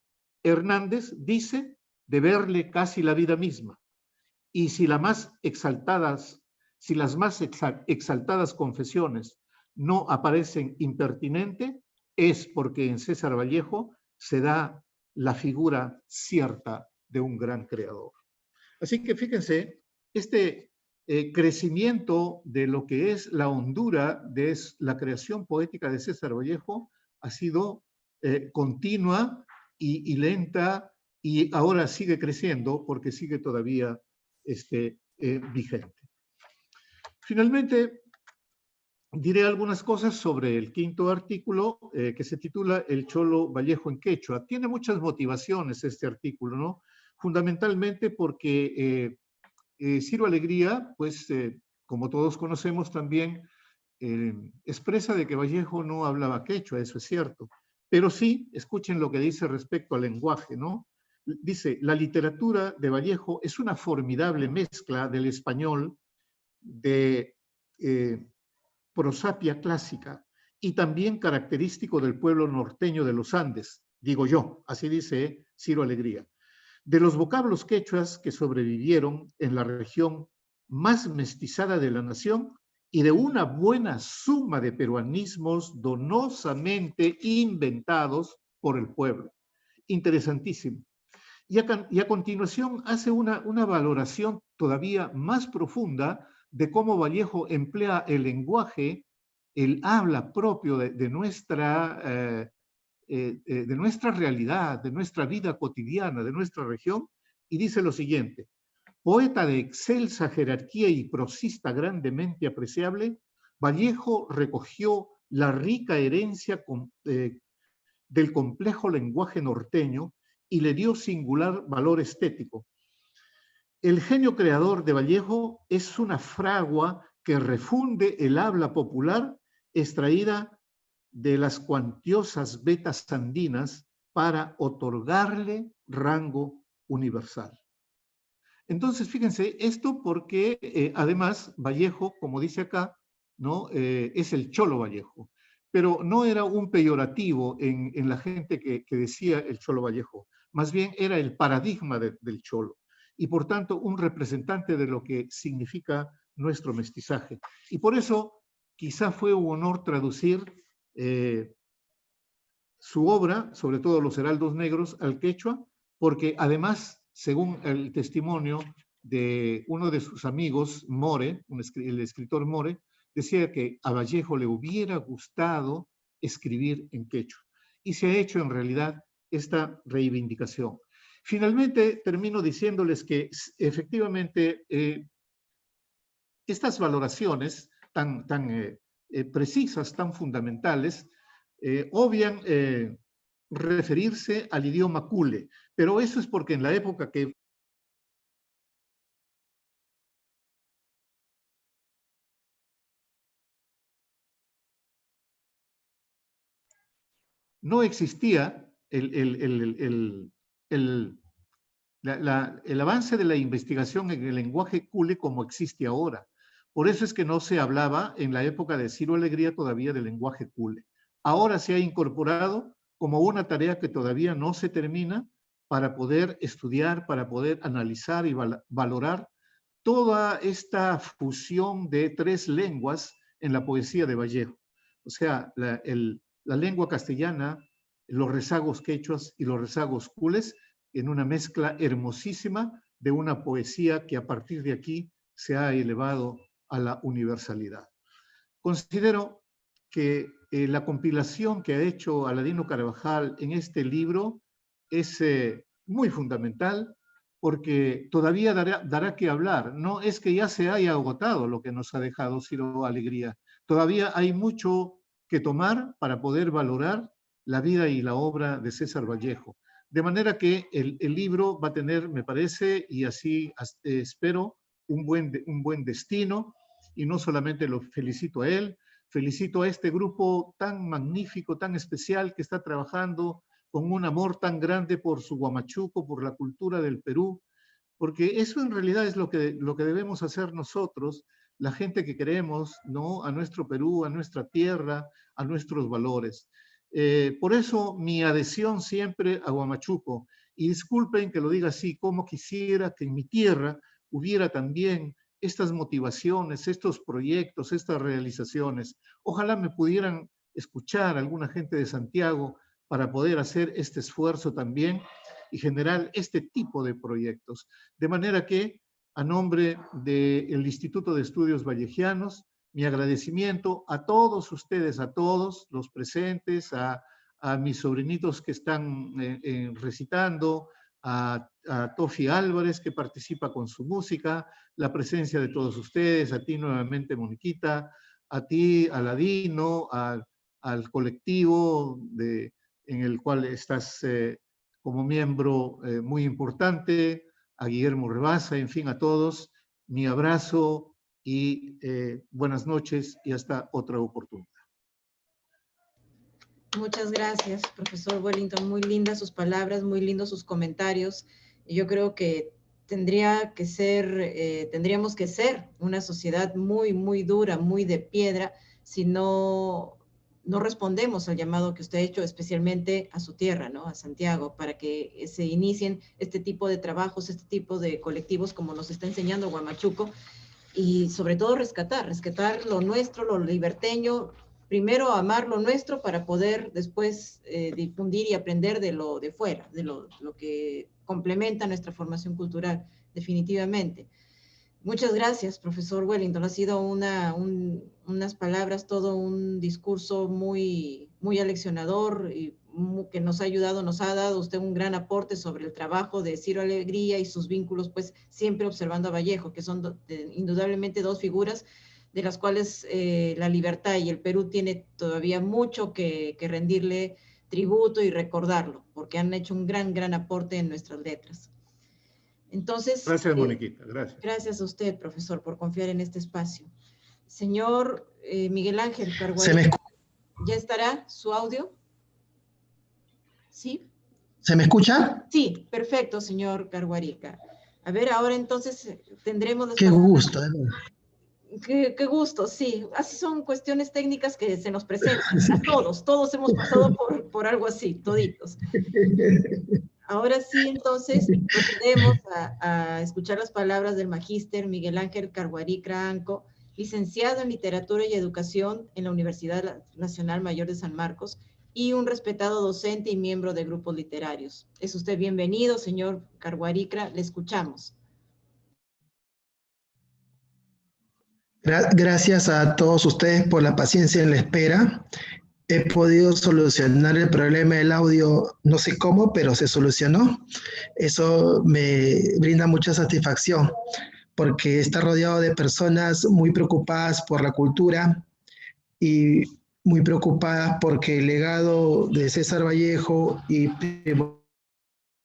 Hernández dice de verle casi la vida misma. Y si las más exaltadas confesiones no aparecen impertinente, es porque en César Vallejo se da la figura cierta de un gran creador. Así que fíjense, este crecimiento de lo que es la hondura de la creación poética de César Vallejo ha sido continua y lenta, y ahora sigue creciendo porque sigue todavía vigente. Finalmente, diré algunas cosas sobre el 5º artículo que se titula El Cholo Vallejo en Quechua. Tiene muchas motivaciones este artículo, ¿no? Fundamentalmente porque Ciro Alegría, pues, como todos conocemos también, expresa de que Vallejo no hablaba quechua, eso es cierto. Pero sí, escuchen lo que dice respecto al lenguaje, ¿no? Dice, la literatura de Vallejo es una formidable mezcla del español, de prosapia clásica, y también característico del pueblo norteño de los Andes, digo yo, así dice Ciro Alegría. De los vocablos quechuas que sobrevivieron en la región más mestizada de la nación y de una buena suma de peruanismos donosamente inventados por el pueblo. Interesantísimo. Y a continuación hace una valoración todavía más profunda de cómo Vallejo emplea el lenguaje, el habla propio de nuestra realidad, de nuestra vida cotidiana, de nuestra región, y dice lo siguiente: poeta de excelsa jerarquía y prosista grandemente apreciable, Vallejo recogió la rica herencia del complejo lenguaje norteño y le dio singular valor estético. El genio creador de Vallejo es una fragua que refunde el habla popular extraída de las cuantiosas vetas andinas para otorgarle rango universal. Entonces, fíjense, esto porque además Vallejo, como dice acá, ¿no? Es el Cholo Vallejo, pero no era un peyorativo en la gente que decía el Cholo Vallejo, más bien era el paradigma del Cholo y por tanto un representante de lo que significa nuestro mestizaje. Y por eso quizá fue un honor traducir su obra, sobre todo Los Heraldos Negros, al quechua, porque además, según el testimonio de uno de sus amigos, More, el escritor More, decía que a Vallejo le hubiera gustado escribir en quechua. Y se ha hecho en realidad esta reivindicación. Finalmente, termino diciéndoles que efectivamente estas valoraciones tan precisas, tan fundamentales, obvian referirse al idioma cule, pero eso es porque en la época que no existía el avance de la investigación en el lenguaje cule como existe ahora. Por eso es que no se hablaba en la época de Ciro Alegría todavía del lenguaje cule. Ahora se ha incorporado como una tarea que todavía no se termina para poder estudiar, para poder analizar y valorar toda esta fusión de tres lenguas en la poesía de Vallejo. O sea, la lengua castellana, los rezagos quechuas y los rezagos cules en una mezcla hermosísima de una poesía que a partir de aquí se ha elevado a la universalidad. Considero que la compilación que ha hecho Aladino Carvajal en este libro es muy fundamental porque todavía dará que hablar. No es que ya se haya agotado lo que nos ha dejado Ciro Alegría. Todavía hay mucho que tomar para poder valorar la vida y la obra de César Vallejo. De manera que el libro va a tener, me parece, y así espero, un buen destino. Y no solamente lo felicito a él, felicito a este grupo tan magnífico, tan especial que está trabajando con un amor tan grande por su Huamachuco, por la cultura del Perú, porque eso en realidad es lo que debemos hacer nosotros, la gente que queremos, ¿no? A nuestro Perú, a nuestra tierra, a nuestros valores. Por eso mi adhesión siempre a Huamachuco, y disculpen que lo diga así, como quisiera que en mi tierra hubiera también estas motivaciones, estos proyectos, estas realizaciones. Ojalá me pudieran escuchar alguna gente de Santiago para poder hacer este esfuerzo también y generar este tipo de proyectos. De manera que, a nombre del Instituto de Estudios Vallejianos, mi agradecimiento a todos ustedes, a todos los presentes, a mis sobrinitos que están recitando, a Tofi Álvarez, que participa con su música, la presencia de todos ustedes, a ti nuevamente, Moniquita, a ti, Aladino, al colectivo en el cual estás como miembro muy importante, a Guillermo Rebasa, en fin, a todos, mi abrazo y buenas noches y hasta otra oportunidad. Muchas gracias, profesor Wellington. Muy lindas sus palabras, muy lindos sus comentarios. Yo creo que tendríamos que ser una sociedad muy, muy dura, muy de piedra, si no respondemos al llamado que usted ha hecho, especialmente a su tierra, ¿no? A Santiago, para que se inicien este tipo de trabajos, este tipo de colectivos, como nos está enseñando Huamachuco, y sobre todo rescatar lo nuestro, lo liberteño. Primero amar lo nuestro para poder después difundir y aprender de lo de fuera, de lo que complementa nuestra formación cultural, definitivamente. Muchas gracias, profesor Wellington. Ha sido unas palabras, todo un discurso muy, muy aleccionador y que nos ha ayudado, nos ha dado usted un gran aporte sobre el trabajo de Ciro Alegría y sus vínculos, pues siempre observando a Vallejo, que son indudablemente dos figuras de las cuales la libertad y el Perú tiene todavía mucho que rendirle tributo y recordarlo, porque han hecho un gran, gran aporte en nuestras letras. Entonces, Gracias, Moniquita, gracias. Gracias a usted, profesor, por confiar en este espacio. Señor Miguel Ángel ¿Se me Carguarica, escucha? ¿ya estará su audio? ¿Sí? ¿Se me escucha? Sí, perfecto, señor Carguarica. A ver, ahora entonces tendremos las Qué palabras. gusto, de verdad. Qué gusto, sí. Así son cuestiones técnicas que se nos presentan. A todos hemos pasado por algo así, toditos. Ahora sí, entonces, procedemos a escuchar las palabras del magíster Miguel Ángel Carguarica Anco, licenciado en Literatura y Educación en la Universidad Nacional Mayor de San Marcos y un respetado docente y miembro de grupos literarios. Es usted bienvenido, señor Carguarica, le escuchamos. Gracias a todos ustedes por la paciencia en la espera. He podido solucionar el problema del audio, no sé cómo, pero se solucionó. Eso me brinda mucha satisfacción, porque está rodeado de personas muy preocupadas por la cultura y muy preocupadas porque el legado de César Vallejo y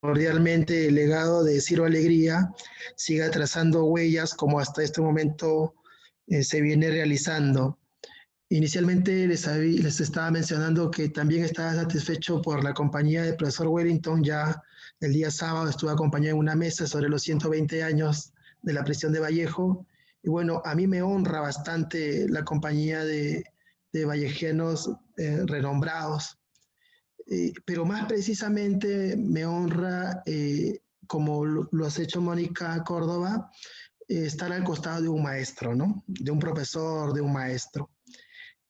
primordialmente el legado de Ciro Alegría siga trazando huellas como hasta este momento se viene realizando. Inicialmente les estaba mencionando que también estaba satisfecho por la compañía del profesor Wellington. Ya el día sábado estuve acompañado en una mesa sobre los 120 años de la prisión de Vallejo. Y bueno, a mí me honra bastante la compañía de vallejianos renombrados. Pero más precisamente me honra, como lo has hecho Mónica Córdoba, estar al costado de un maestro, ¿no? De un profesor, de un maestro.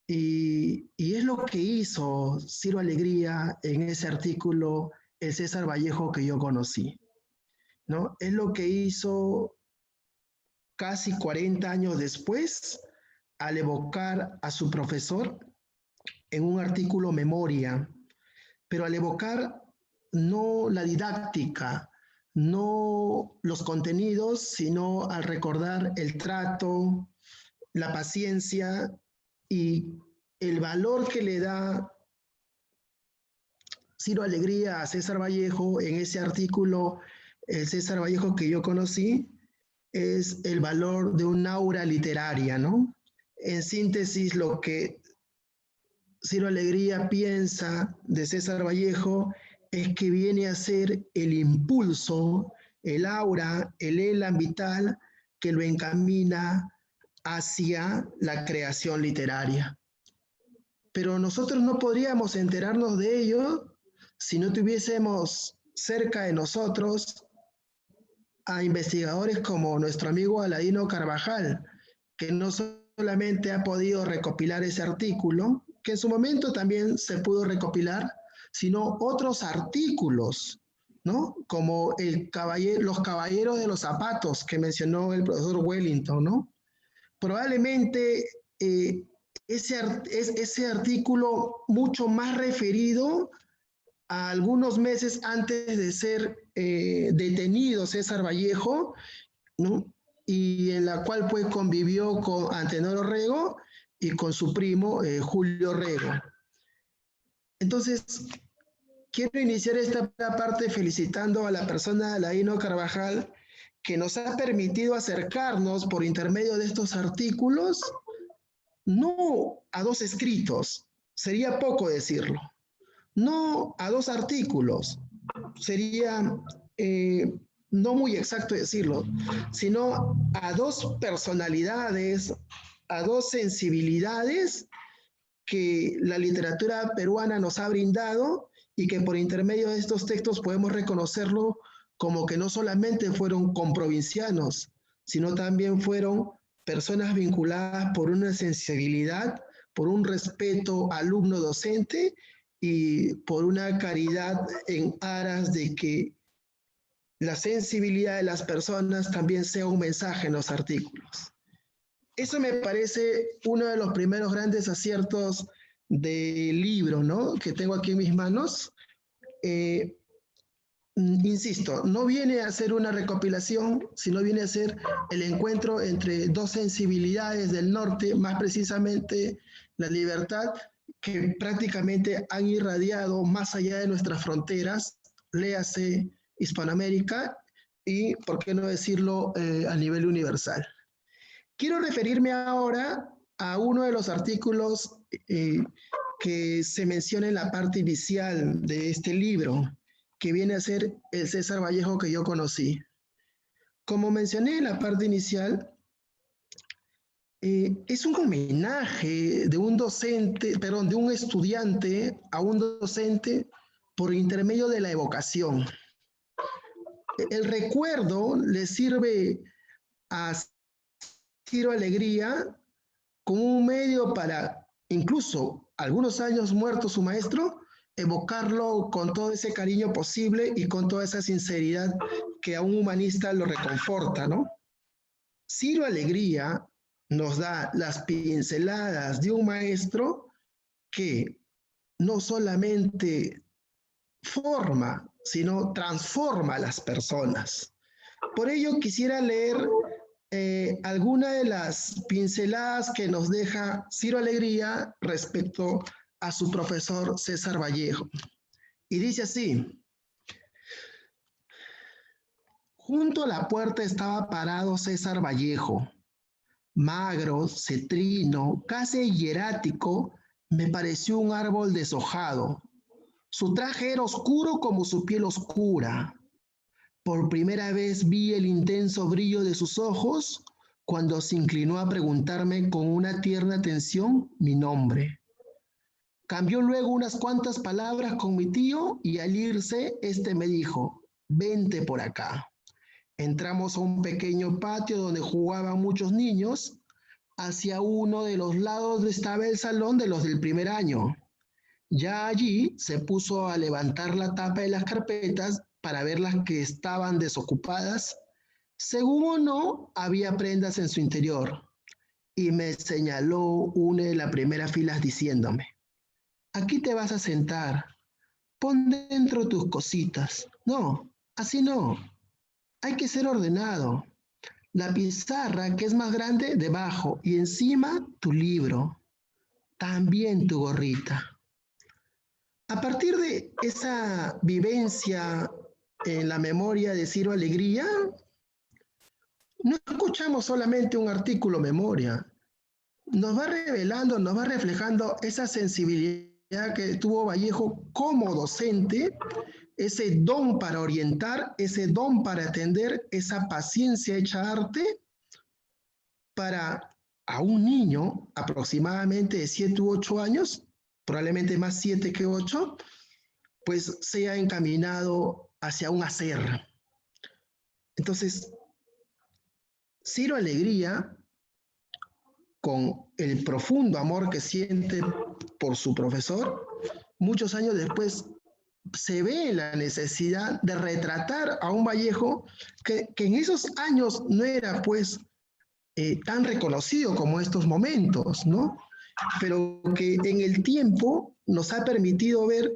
Y es lo que hizo Ciro Alegría en ese artículo, el César Vallejo que yo conocí, ¿no? Es lo que hizo casi 40 años después al evocar a su profesor en un artículo Memoria, pero al evocar no la didáctica, no los contenidos, sino al recordar el trato, la paciencia y el valor que le da Ciro Alegría a César Vallejo en ese artículo, el César Vallejo que yo conocí, es el valor de un aura literaria, ¿no? En síntesis, lo que Ciro Alegría piensa de César Vallejo es que viene a ser el impulso, el aura, el elan vital que lo encamina hacia la creación literaria. Pero nosotros no podríamos enterarnos de ello si no tuviésemos cerca de nosotros a investigadores como nuestro amigo Aladino Carvajal, que no solamente ha podido recopilar ese artículo, que en su momento también se pudo recopilar, sino otros artículos, ¿no? Como los caballeros de los zapatos que mencionó el profesor Wellington, ¿no? Probablemente ese artículo mucho más referido a algunos meses antes de ser detenido César Vallejo, ¿no? Y en la cual pues convivió con Antenor Orrego y con su primo Julio Orrego. Entonces, quiero iniciar esta parte felicitando a la persona de Aladino Carvajal que nos ha permitido acercarnos por intermedio de estos artículos, no a dos escritos, sería poco decirlo, no a dos artículos, sería no muy exacto decirlo, sino a dos personalidades, a dos sensibilidades que la literatura peruana nos ha brindado y que por intermedio de estos textos podemos reconocerlo como que no solamente fueron comprovincianos, sino también fueron personas vinculadas por una sensibilidad, por un respeto alumno-docente y por una caridad en aras de que la sensibilidad de las personas también sea un mensaje en los artículos. Eso me parece uno de los primeros grandes aciertos del libro, ¿no? Que tengo aquí en mis manos. Insisto, no viene a ser una recopilación, sino viene a ser el encuentro entre dos sensibilidades del norte, más precisamente la libertad, que prácticamente han irradiado más allá de nuestras fronteras, léase Hispanoamérica, y, por qué no decirlo, a nivel universal. Quiero referirme ahora a uno de los artículos que se menciona en la parte inicial de este libro, que viene a ser el César Vallejo que yo conocí. Como mencioné en la parte inicial, es un homenaje de un docente, perdón, de un estudiante a un docente por intermedio de la evocación. El recuerdo le sirve a Ciro Alegría como un medio para, incluso algunos años muerto su maestro, evocarlo con todo ese cariño posible y con toda esa sinceridad que a un humanista lo reconforta, ¿no? Ciro Alegría nos da las pinceladas de un maestro que no solamente forma, sino transforma a las personas. Por ello quisiera leer alguna de las pinceladas que nos deja Ciro Alegría respecto a su profesor César Vallejo. Y dice así: junto a la puerta estaba parado César Vallejo, magro, cetrino, casi hierático, me pareció un árbol deshojado. Su traje era oscuro como su piel oscura. Por primera vez vi el intenso brillo de sus ojos cuando se inclinó a preguntarme con una tierna atención mi nombre. Cambió luego unas cuantas palabras con mi tío y al irse, este me dijo: vente por acá. Entramos a un pequeño patio donde jugaban muchos niños. Hacia uno de los lados estaba el salón de los del primer año. Ya allí se puso a levantar la tapa de las carpetas para ver las que estaban desocupadas. Según o no, había prendas en su interior. Y me señaló una de las primeras filas diciéndome: aquí te vas a sentar, pon dentro tus cositas. No, así no. Hay que ser ordenado. La pizarra, que es más grande, debajo, y encima tu libro. También tu gorrita. A partir de esa vivencia en la memoria de Ciro Alegría, no escuchamos solamente un artículo memoria. Nos va revelando, nos va reflejando esa sensibilidad que tuvo Vallejo como docente, ese don para orientar, ese don para atender, esa paciencia hecha arte para a un niño aproximadamente de 7 u 8 años, probablemente más 7 que 8, pues sea encaminado hacia un hacer. Entonces, Ciro Alegría, con el profundo amor que siente por su profesor, muchos años después se ve la necesidad de retratar a un Vallejo que en esos años no era pues tan reconocido como estos momentos, ¿no? Pero que en el tiempo nos ha permitido ver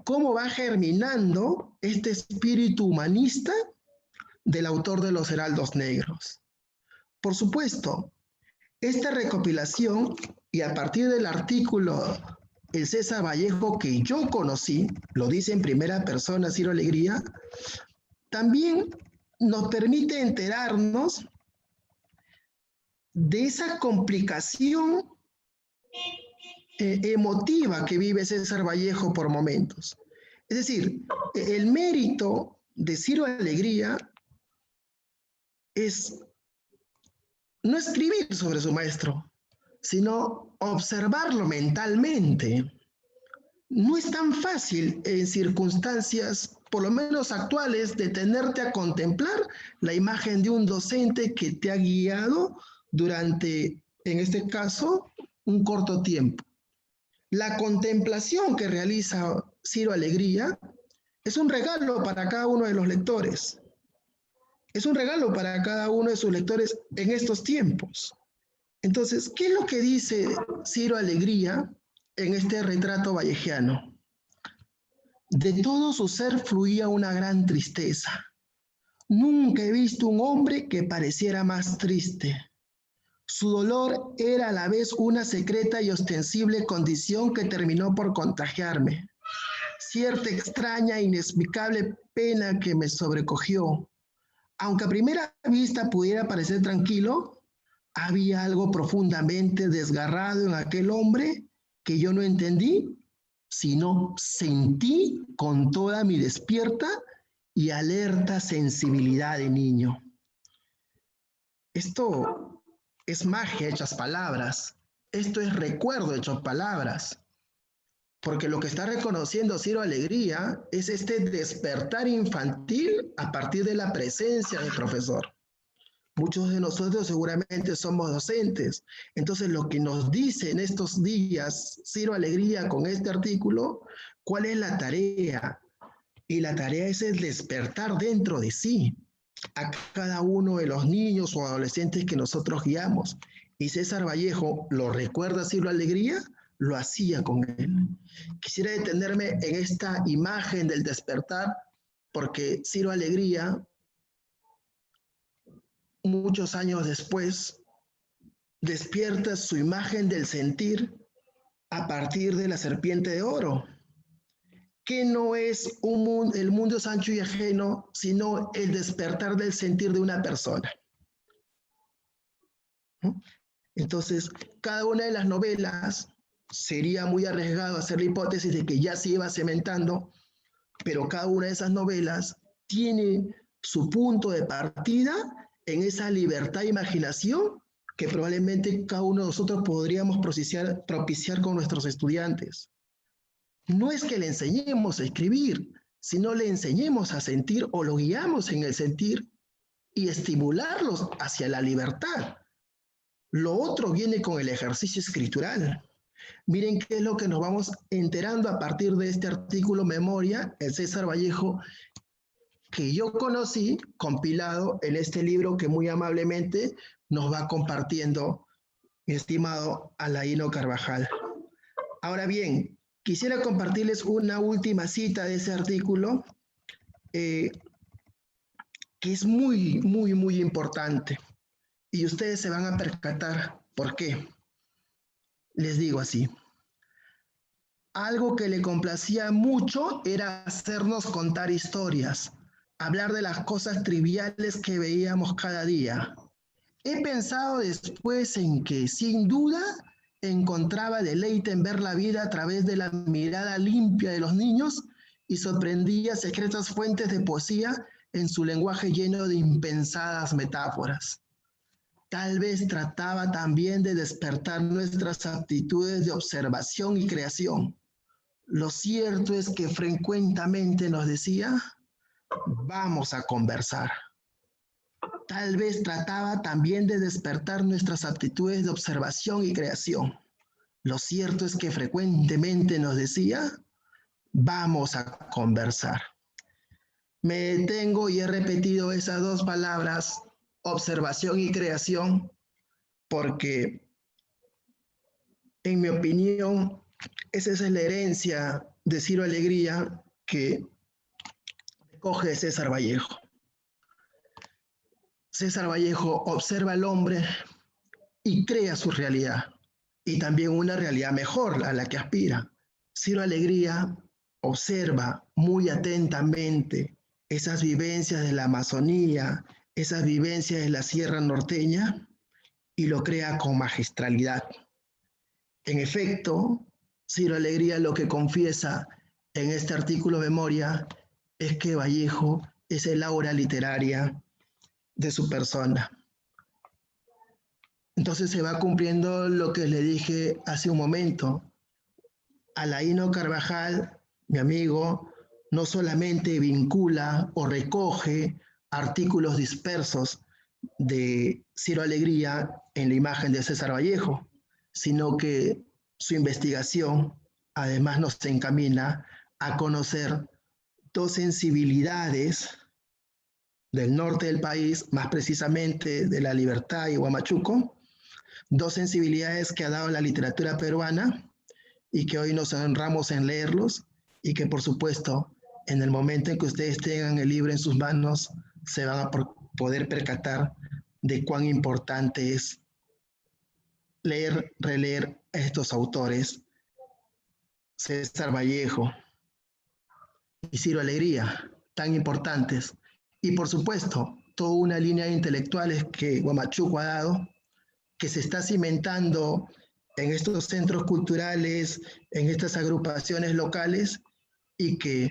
cómo va germinando este espíritu humanista del autor de Los Heraldos Negros. Por supuesto, esta recopilación, y a partir del artículo El César Vallejo que yo conocí, lo dice en primera persona Ciro Alegría, también nos permite enterarnos de esa complicación emotiva que vive César Vallejo por momentos. Es decir, el mérito de Ciro Alegría es no escribir sobre su maestro, sino observarlo mentalmente. No es tan fácil en circunstancias, por lo menos actuales, detenerte a contemplar la imagen de un docente que te ha guiado durante, en este caso, un corto tiempo. La contemplación que realiza Ciro Alegría es un regalo para cada uno de los lectores. Es un regalo para cada uno de sus lectores en estos tiempos. Entonces, ¿qué es lo que dice Ciro Alegría en este retrato vallejiano? De todo su ser fluía una gran tristeza. Nunca he visto un hombre que pareciera más triste. Su dolor era a la vez una secreta y ostensible condición que terminó por contagiarme. Cierta extraña e inexplicable pena que me sobrecogió. Aunque a primera vista pudiera parecer tranquilo, había algo profundamente desgarrado en aquel hombre que yo no entendí, sino sentí con toda mi despierta y alerta sensibilidad de niño. Esto es magia hechas palabras. Esto es recuerdo hechas palabras. Porque lo que está reconociendo Ciro Alegría es este despertar infantil a partir de la presencia del profesor. Muchos de nosotros seguramente somos docentes. Entonces, lo que nos dice en estos días Ciro Alegría con este artículo, ¿cuál es la tarea? Y la tarea es el despertar dentro de sí a cada uno de los niños o adolescentes que nosotros guiamos. Y César Vallejo, ¿lo recuerda Ciro Alegría? Lo hacía con él. Quisiera detenerme en esta imagen del despertar, porque Ciro Alegría, muchos años después, despierta su imagen del sentir a partir de la serpiente de oro, que no es el mundo es ancho y ajeno, sino el despertar del sentir de una persona. Entonces, cada una de las novelas sería muy arriesgado hacer la hipótesis de que ya se iba cementando, pero cada una de esas novelas tiene su punto de partida en esa libertad de imaginación que probablemente cada uno de nosotros podríamos propiciar con nuestros estudiantes. No es que le enseñemos a escribir, sino le enseñemos a sentir o lo guiamos en el sentir y estimularlos hacia la libertad. Lo otro viene con el ejercicio escritural. Miren qué es lo que nos vamos enterando a partir de este artículo Memoria, el César Vallejo, que yo conocí, compilado en este libro que muy amablemente nos va compartiendo mi estimado Alaíno Carvajal. Ahora bien, quisiera compartirles una última cita de ese artículo, que es muy, muy, muy importante. Y ustedes se van a percatar por qué. Les digo así. Algo que le complacía mucho era hacernos contar historias, hablar de las cosas triviales que veíamos cada día. He pensado después en que, sin duda, encontraba deleite en ver la vida a través de la mirada limpia de los niños y sorprendía secretas fuentes de poesía en su lenguaje lleno de impensadas metáforas. Tal vez trataba también de despertar nuestras aptitudes de observación y creación. Lo cierto es que frecuentemente nos decía, vamos a conversar. Tal vez trataba también de despertar nuestras aptitudes de observación y creación. Lo cierto es que frecuentemente nos decía, vamos a conversar. Me detengo y he repetido esas dos palabras, observación y creación, porque en mi opinión, esa es la herencia de Ciro Alegría que recoge César Vallejo. César Vallejo observa al hombre y crea su realidad, y también una realidad mejor a la que aspira. Ciro Alegría observa muy atentamente esas vivencias de la Amazonía, esas vivencias de la Sierra Norteña, y lo crea con magistralidad. En efecto, Ciro Alegría lo que confiesa en este artículo Memoria es que Vallejo es el aura literaria de su persona. Entonces se va cumpliendo lo que le dije hace un momento. Alaíno Carvajal, mi amigo, no solamente vincula o recoge artículos dispersos de Ciro Alegría en la imagen de César Vallejo, sino que su investigación además nos encamina a conocer dos sensibilidades del norte del país, más precisamente de La Libertad y Huamachuco, dos sensibilidades que ha dado la literatura peruana y que hoy nos honramos en leerlos y que por supuesto en el momento en que ustedes tengan el libro en sus manos se van a poder percatar de cuán importante es leer, releer a estos autores, César Vallejo y Ciro Alegría, tan importantes. Y por supuesto, toda una línea de intelectuales que Huamachuco ha dado, que se está cimentando en estos centros culturales, en estas agrupaciones locales, y que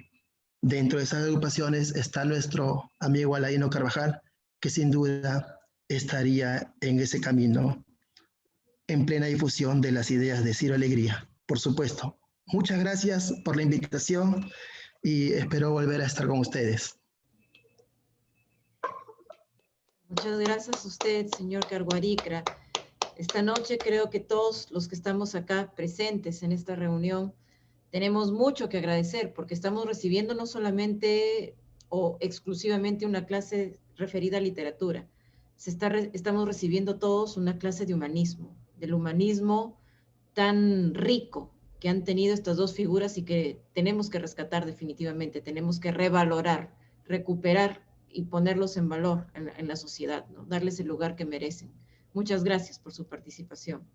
dentro de esas agrupaciones está nuestro amigo Aladino Carvajal, que sin duda estaría en ese camino, en plena difusión de las ideas de Ciro Alegría, por supuesto. Muchas gracias por la invitación y espero volver a estar con ustedes. Muchas gracias a usted, señor Carguaricra. Esta noche creo que todos los que estamos acá presentes en esta reunión tenemos mucho que agradecer porque estamos recibiendo no solamente o exclusivamente una clase referida a literatura, estamos recibiendo todos una clase de humanismo, del humanismo tan rico que han tenido estas dos figuras y que tenemos que rescatar definitivamente, tenemos que revalorar, recuperar y ponerlos en valor en la sociedad, ¿no? Darles el lugar que merecen. Muchas gracias por su participación.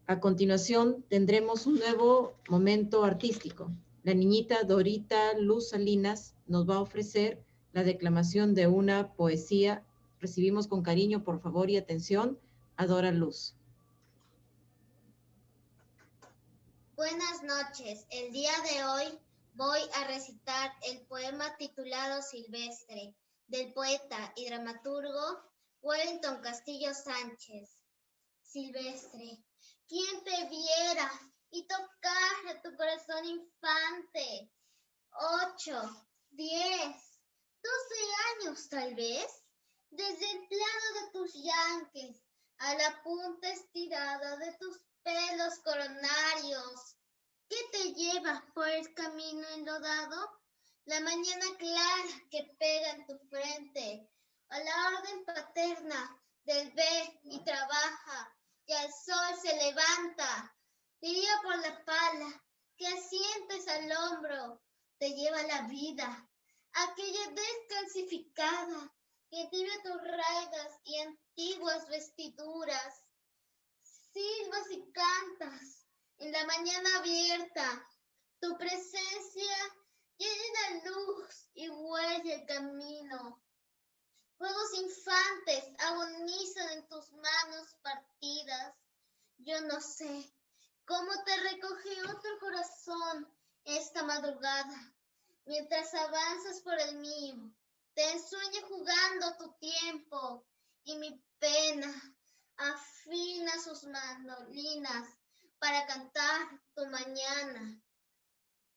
A continuación tendremos un nuevo momento artístico. La niñita Dorita Luz Salinas nos va a ofrecer la declamación de una poesía. Recibimos con cariño, por favor, y atención a Dora Luz. Buenas noches. El día de hoy voy a recitar el poema titulado Silvestre, del poeta y dramaturgo Wellington Castillo Sánchez. Silvestre, ¿quién te viera y tocara tu corazón infante? 8, 10, 12 años tal vez, desde el plano de tus yanques a la punta estirada de tus pelos coronarios. ¿Qué te lleva por el camino enlodado? La mañana clara que pega en tu frente, o la orden paterna del ve y trabaja, y al sol se levanta. Diría por la pala que asientes al hombro, te lleva la vida, aquella descalcificada que tibia tus raidas y antiguas vestiduras. Silbas y cantas en la mañana abierta, tu presencia llena luz y huella el camino. Juegos infantes agonizan en tus manos partidas. Yo no sé cómo te recoge otro corazón esta madrugada, mientras avanzas por el mío. Te ensueña jugando tu tiempo y mi pena afina sus mandolinas para cantar tu mañana.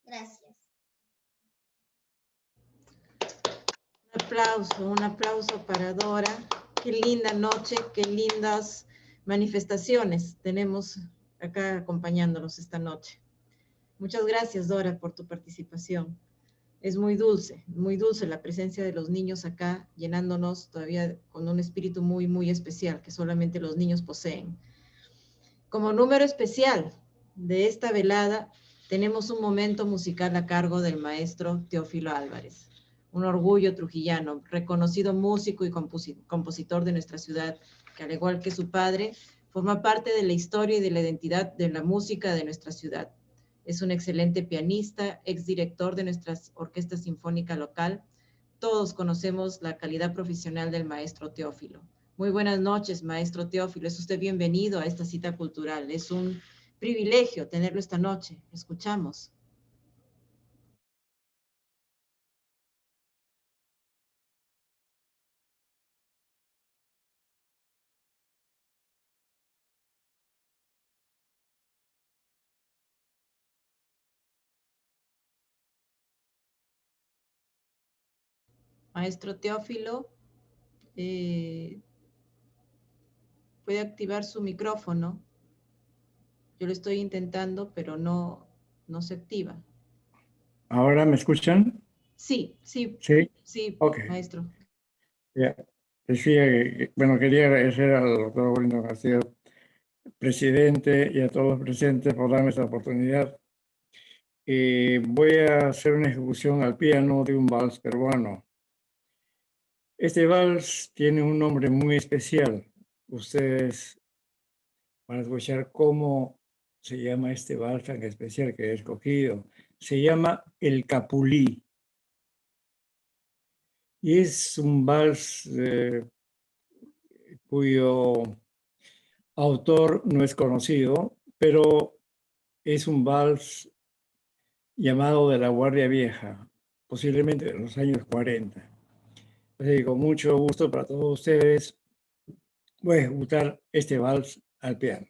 Gracias. Un aplauso para Dora. Qué linda noche, qué lindas manifestaciones tenemos acá acompañándonos esta noche. Muchas gracias, Dora, por tu participación. Es muy dulce la presencia de los niños acá, llenándonos todavía con un espíritu muy, muy especial que solamente los niños poseen. Como número especial de esta velada, tenemos un momento musical a cargo del maestro Teófilo Álvarez, un orgullo trujillano, reconocido músico y compositor de nuestra ciudad, que al igual que su padre, forma parte de la historia y de la identidad de la música de nuestra ciudad. Es un excelente pianista, exdirector de nuestra orquesta sinfónica local. Todos conocemos la calidad profesional del maestro Teófilo. Muy buenas noches, maestro Teófilo. Es usted bienvenido a esta cita cultural. Es un privilegio tenerlo esta noche. Escuchamos. Maestro Teófilo, puede activar su micrófono. Yo lo estoy intentando, pero no se activa. ¿Ahora me escuchan? Sí, Okay. Maestro. Yeah. Decía que, bueno, quería agradecer al doctor Wellington Castillo, presidente, y a todos los presentes por darme esta oportunidad. Voy a hacer una ejecución al piano de un vals peruano. Este vals tiene un nombre muy especial. Ustedes van a escuchar cómo se llama este vals tan especial que he escogido. Se llama El Capulí. y es un vals cuyo autor no es conocido, pero es un vals llamado de la Guardia Vieja, posiblemente de los años 40. Así que con mucho gusto para todos ustedes voy a ejecutar este vals al piano.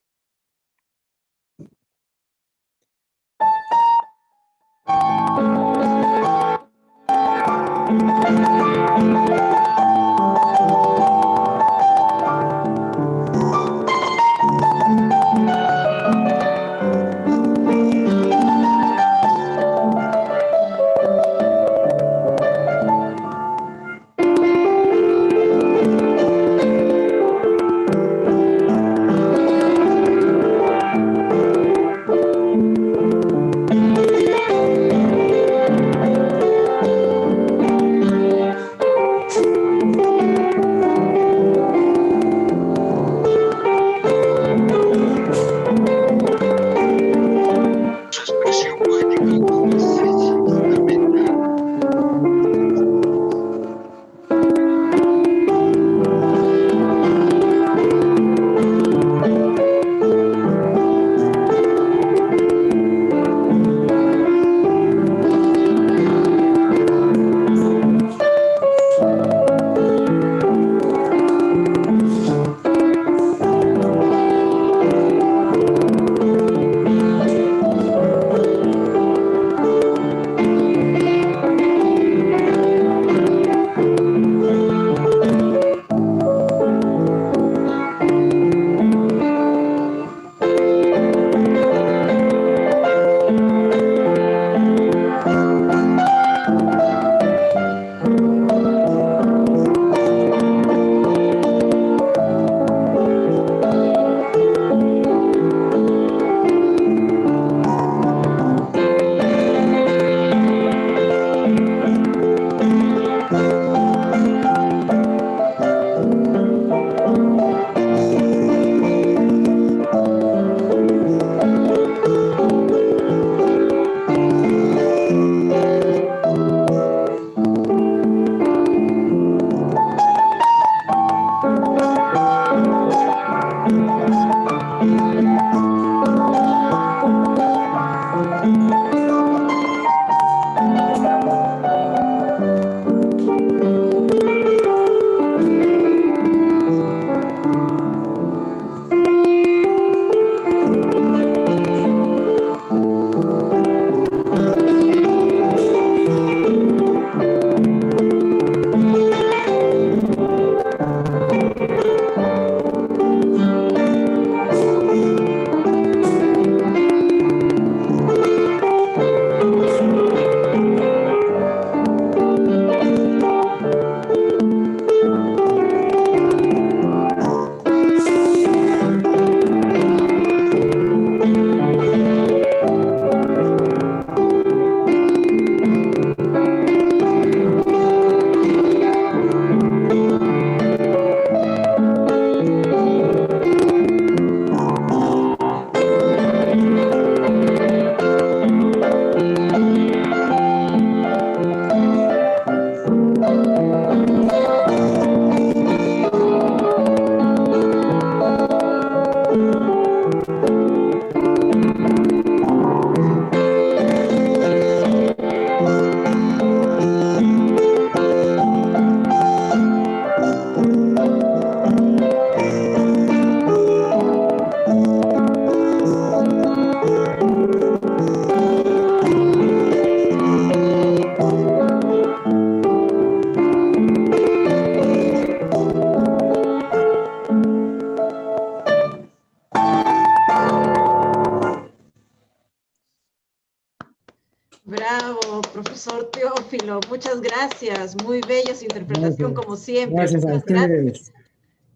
Bravo, profesor Teófilo, muchas gracias. Muy bella su interpretación, Gracias. como siempre. Gracias a Muchas gracias. ustedes.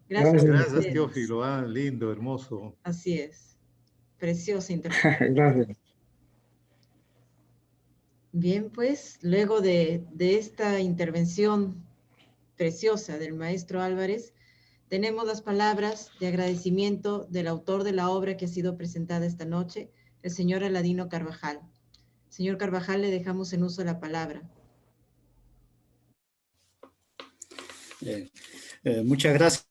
Gracias. Gracias, Teófilo. Ah, lindo, hermoso. Así es. Preciosa interpretación. Gracias. Bien, pues, luego de esta intervención preciosa del maestro Álvarez, tenemos las palabras de agradecimiento del autor de la obra que ha sido presentada esta noche, el señor Aladino Carvajal. Señor Carvajal, le dejamos en uso la palabra. Muchas gracias.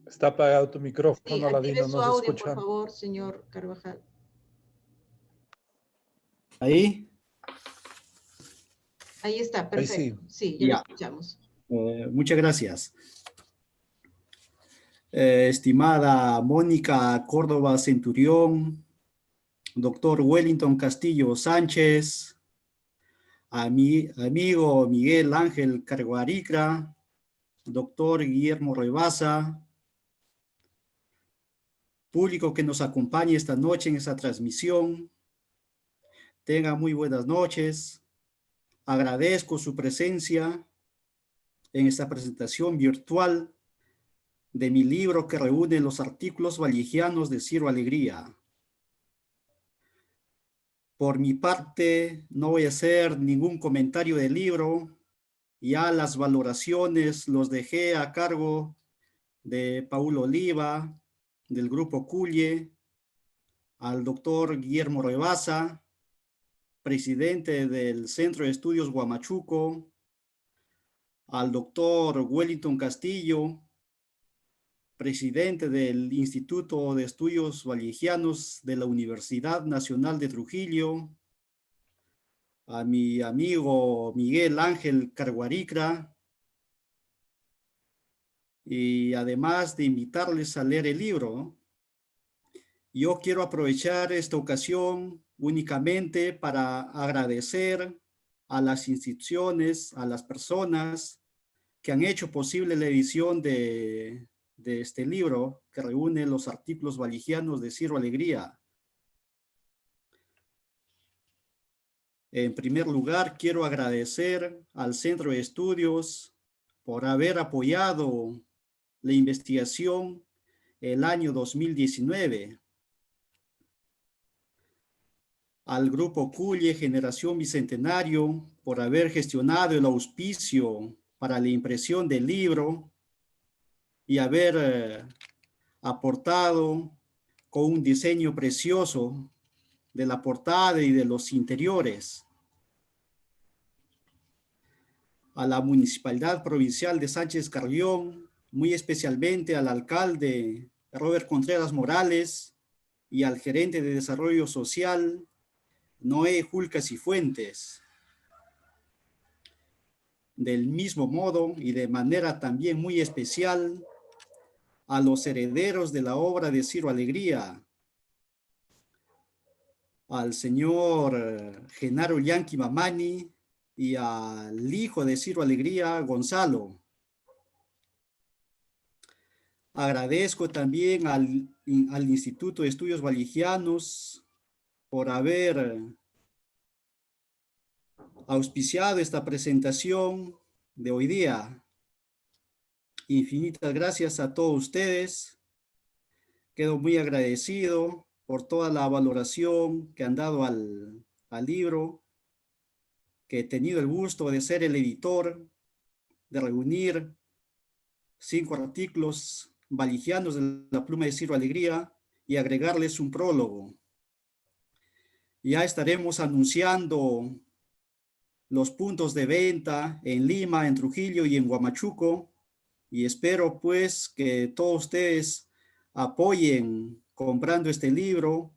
Está apagado tu micrófono, Sí, active Ladino, su no se audio, por escucha. favor, señor Carvajal. Ahí. Ahí está, perfecto. Sí, ya lo escuchamos. Muchas gracias. Estimada Mónica Córdoba Centurión, doctor Wellington Castillo Sánchez, a mi amigo Miguel Ángel Carguaricra, doctor Guillermo Rebasa, público que nos acompaña esta noche en esta transmisión, tengan muy buenas noches. Agradezco su presencia en esta presentación virtual de mi libro que reúne los artículos valligianos de Ciro Alegría. Por mi parte, no voy a hacer ningún comentario del libro. Ya las valoraciones los dejé a cargo de Paulo Oliva, del Grupo Culle, al doctor Guillermo Rebasa, presidente del Centro de Estudios Huamachuco, al doctor Wellington Castillo, presidente del Instituto de Estudios Valligianos de la Universidad Nacional de Trujillo, a mi amigo Miguel Ángel Carguaricra, y además de invitarles a leer el libro, yo quiero aprovechar esta ocasión únicamente para agradecer a las instituciones, a las personas que han hecho posible la edición de este libro que reúne los artículos valligianos de Ciro Alegría. En primer lugar, quiero agradecer al Centro de Estudios por haber apoyado la investigación el año 2019. Al Grupo Culle Generación Bicentenario por haber gestionado el auspicio para la impresión del libro y haber aportado con un diseño precioso de la portada y de los interiores. A la Municipalidad Provincial de Sánchez Carrión, muy especialmente al alcalde Robert Contreras Morales y al gerente de Desarrollo Social, Noé Julcas y Fuentes. Del mismo modo y de manera también muy especial a los herederos de la obra de Ciro Alegría, al señor Genaro Yanqui Mamani y al hijo de Ciro Alegría, Gonzalo. Agradezco también al Instituto de Estudios Valligianos por haber auspiciado esta presentación de hoy día. Infinitas gracias a todos ustedes. Quedo muy agradecido por toda la valoración que han dado al libro, que he tenido el gusto de ser el editor, de reunir 5 artículos valligianos de la pluma de Ciro Alegría y agregarles un prólogo. Ya estaremos anunciando los puntos de venta en Lima, en Trujillo y en Huamachuco, y espero pues que todos ustedes apoyen comprando este libro,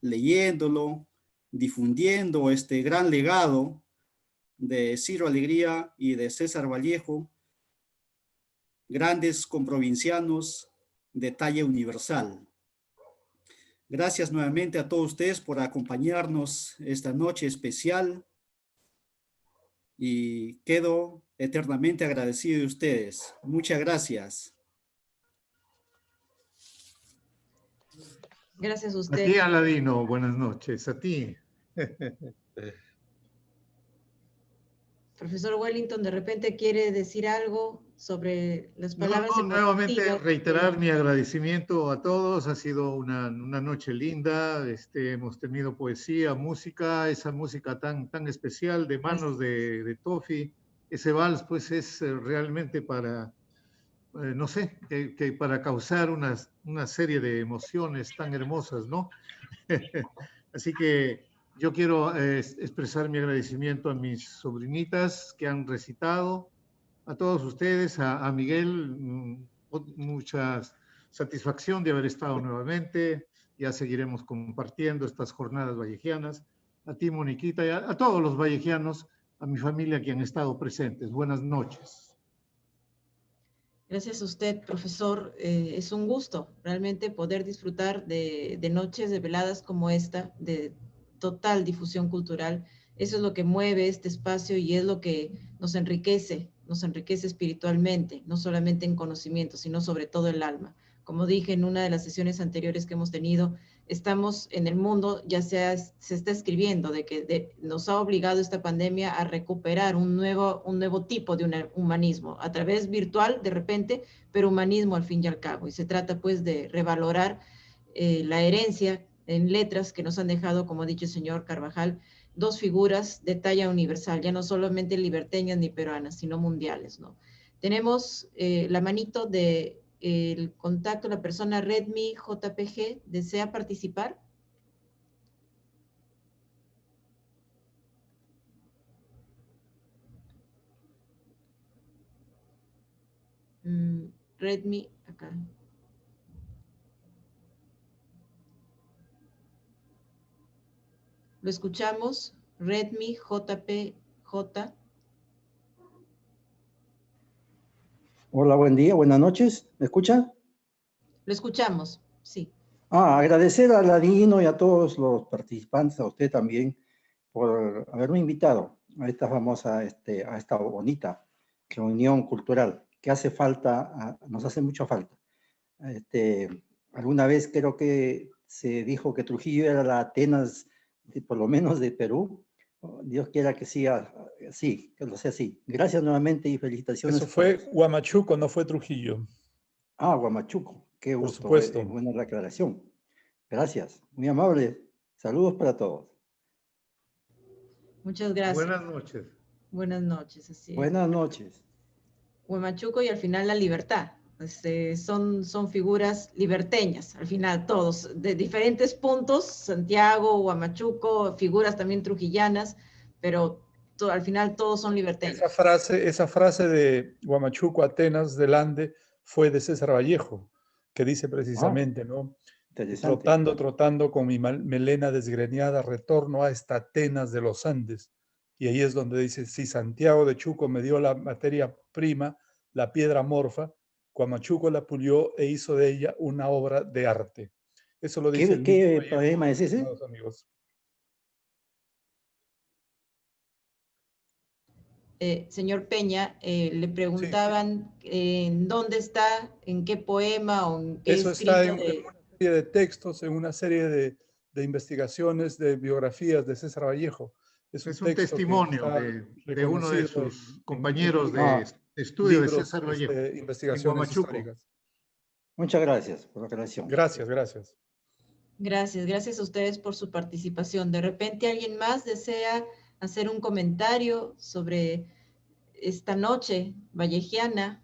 leyéndolo, difundiendo este gran legado de Ciro Alegría y de César Vallejo, grandes comprovincianos de talla universal. Gracias nuevamente a todos ustedes por acompañarnos esta noche especial y quedo eternamente agradecido de ustedes. Muchas gracias. Gracias a usted. A ti, Aladino, buenas noches. A ti. Profesor Wellington, ¿de repente quiere decir algo sobre las palabras? No, nuevamente reiterar mi agradecimiento a todos. Ha sido una noche linda. Hemos tenido poesía, música, esa música tan especial de manos de Tofi. Ese vals, pues, es realmente para no sé, que para causar una serie de emociones tan hermosas, ¿no? Así que yo quiero expresar mi agradecimiento a mis sobrinitas que han recitado, a todos ustedes, a Miguel, mucha satisfacción de haber estado nuevamente. Ya seguiremos compartiendo estas jornadas vallejianas. A ti, Moniquita, y a todos los vallejianos, a mi familia que han estado presentes. Buenas noches. Gracias a usted, profesor. Es un gusto realmente poder disfrutar de noches, de veladas como esta, de total difusión cultural. Eso es lo que mueve este espacio y es lo que nos enriquece espiritualmente, no solamente en conocimiento, sino sobre todo el alma. Como dije en una de las sesiones anteriores que hemos tenido, estamos en el mundo, ya se está escribiendo de que nos ha obligado esta pandemia a recuperar un nuevo tipo de humanismo, a través virtual de repente, pero humanismo al fin y al cabo. Y se trata pues de revalorar la herencia en letras que nos han dejado, como ha dicho el señor Carvajal, dos figuras de talla universal, ya no solamente liberteñas ni peruanas, sino mundiales, ¿no? Tenemos la manito de el contacto, la persona Redmi JPG, ¿desea participar? Redmi, acá. Lo escuchamos, Redmi JPJ. Hola, buen día, buenas noches. ¿Me escuchan? Lo escuchamos, sí. Agradecer a Ladino y a todos los participantes, a usted también, por haberme invitado a esta famosa, a esta bonita reunión cultural que hace falta, nos hace mucha falta. Alguna vez creo que se dijo que Trujillo era la Atenas, por lo menos de Perú. Dios quiera que siga así, que lo sea así. Gracias nuevamente y felicitaciones. Eso fue Huamachuco, no fue Trujillo. Huamachuco. Qué Por gusto. supuesto. Buena la aclaración. Gracias. Muy amable. Saludos para todos. Muchas gracias. Buenas noches. Buenas noches, así es. Buenas noches. Huamachuco y al final la libertad. Son figuras liberteñas, al final todos, de diferentes puntos, Santiago, Huamachuco, figuras también trujillanas, pero al final todos son liberteños. Esa frase de Huamachuco, Atenas, del Ande, fue de César Vallejo, que dice precisamente, ¿no? Trotando con mi melena desgreñada, retorno a esta Atenas de los Andes. Y ahí es donde dice, si Santiago de Chuco me dio la materia prima, la piedra morfa, Huamachuco la pulió e hizo de ella una obra de arte. Eso lo dice ¿Qué poema es ese? Amigos. Señor Peña, le preguntaban en dónde está, en qué poema o en qué Eso escrito está en una serie de textos, en una serie de investigaciones, de biografías de César Vallejo. Es un testimonio de uno de sus compañeros de estudio de César Vallejo. Investigaciones históricas. Muchas gracias por la aclaración. Gracias, gracias. Gracias a ustedes por su participación. De repente alguien más desea hacer un comentario sobre esta noche vallejiana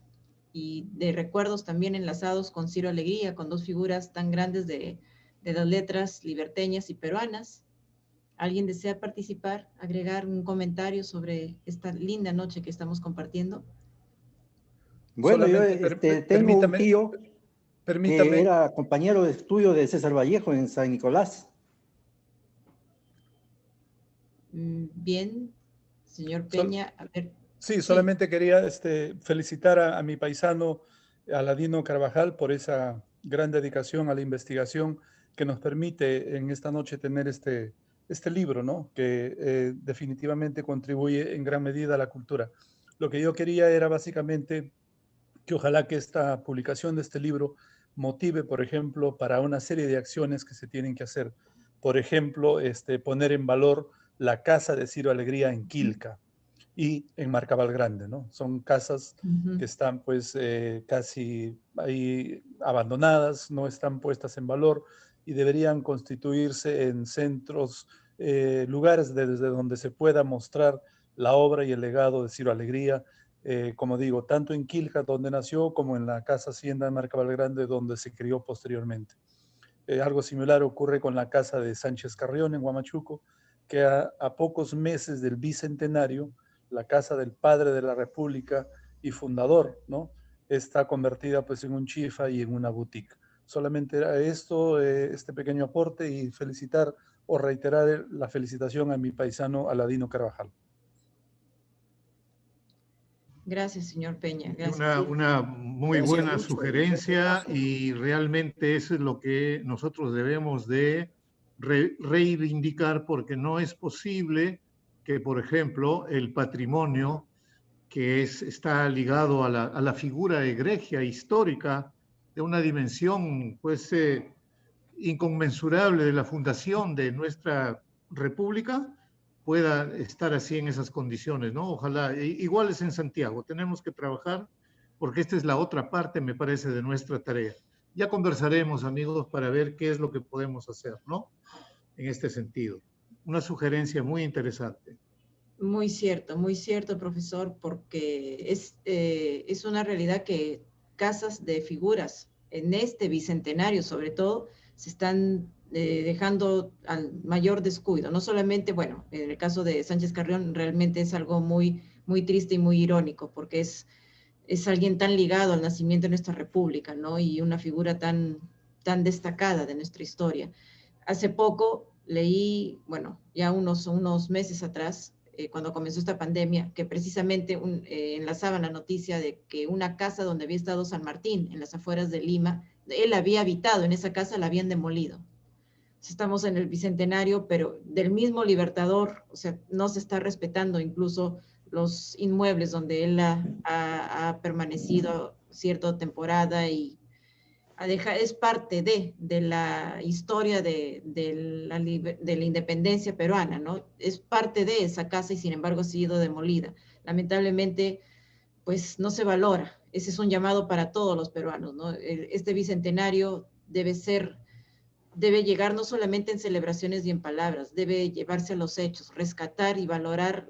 y de recuerdos también enlazados con Ciro Alegría, con dos figuras tan grandes de las letras liberteñas y peruanas. ¿Alguien desea participar, agregar un comentario sobre esta linda noche que estamos compartiendo? Bueno, yo tengo un tío que era compañero de estudio de César Vallejo en San Nicolás. Bien, señor Peña, a ver. Sí, solamente quería felicitar a mi paisano Aladino Carvajal por esa gran dedicación a la investigación que nos permite en esta noche tener este libro, ¿no? Que definitivamente contribuye en gran medida a la cultura. Lo que yo quería era básicamente que ojalá que esta publicación de este libro motive, por ejemplo, para una serie de acciones que se tienen que hacer. Por ejemplo, poner en valor la casa de Ciro Alegría en Quilca y en Marcabal Grande, ¿no? Son casas que están pues casi ahí abandonadas, no están puestas en valor y deberían constituirse en centros, lugares desde donde se pueda mostrar la obra y el legado de Ciro Alegría como digo, tanto en Quilca, donde nació, como en la Casa Hacienda de Marca Valgrande, donde se crió posteriormente. Algo similar ocurre con la casa de Sánchez Carrión en Huamachuco, que a pocos meses del bicentenario, la casa del padre de la República y fundador, ¿no?, está convertida pues en un chifa y en una boutique. Solamente era esto, este pequeño aporte, y felicitar o reiterar la felicitación a mi paisano Aladino Carvajal. Gracias, señor Peña. Gracias. Una muy Gracias buena mucho. sugerencia, y realmente eso es lo que nosotros debemos de reivindicar, porque no es posible que, por ejemplo, el patrimonio que está ligado a la figura egregia histórica de una dimensión pues inconmensurable de la fundación de nuestra república, pueda estar así en esas condiciones, ¿no? Ojalá, igual es en Santiago, tenemos que trabajar, porque esta es la otra parte, me parece, de nuestra tarea. Ya conversaremos, amigos, para ver qué es lo que podemos hacer, ¿no? En este sentido. Una sugerencia muy interesante. Muy cierto, profesor, porque es una realidad que casas de figuras en este bicentenario, sobre todo, se están dejando al mayor descuido. No solamente, bueno, en el caso de Sánchez Carrión realmente es algo muy, muy triste y muy irónico, porque es alguien tan ligado al nacimiento de nuestra república, ¿no? Y una figura tan, tan destacada de nuestra historia. Hace poco leí, bueno, ya unos meses atrás, cuando comenzó esta pandemia, que precisamente enlazaba la noticia de que una casa donde había estado San Martín, en las afueras de Lima, él había habitado en esa casa, la habían demolido. Estamos en el bicentenario, pero del mismo Libertador, o sea, no se está respetando incluso los inmuebles donde él ha permanecido cierta temporada, y es parte de la historia de la independencia peruana, ¿no? Es parte de esa casa, y sin embargo ha sido demolida. Lamentablemente, pues no se valora. Ese es un llamado para todos los peruanos, ¿no? Este bicentenario debe llegar no solamente en celebraciones y en palabras, debe llevarse a los hechos, rescatar y valorar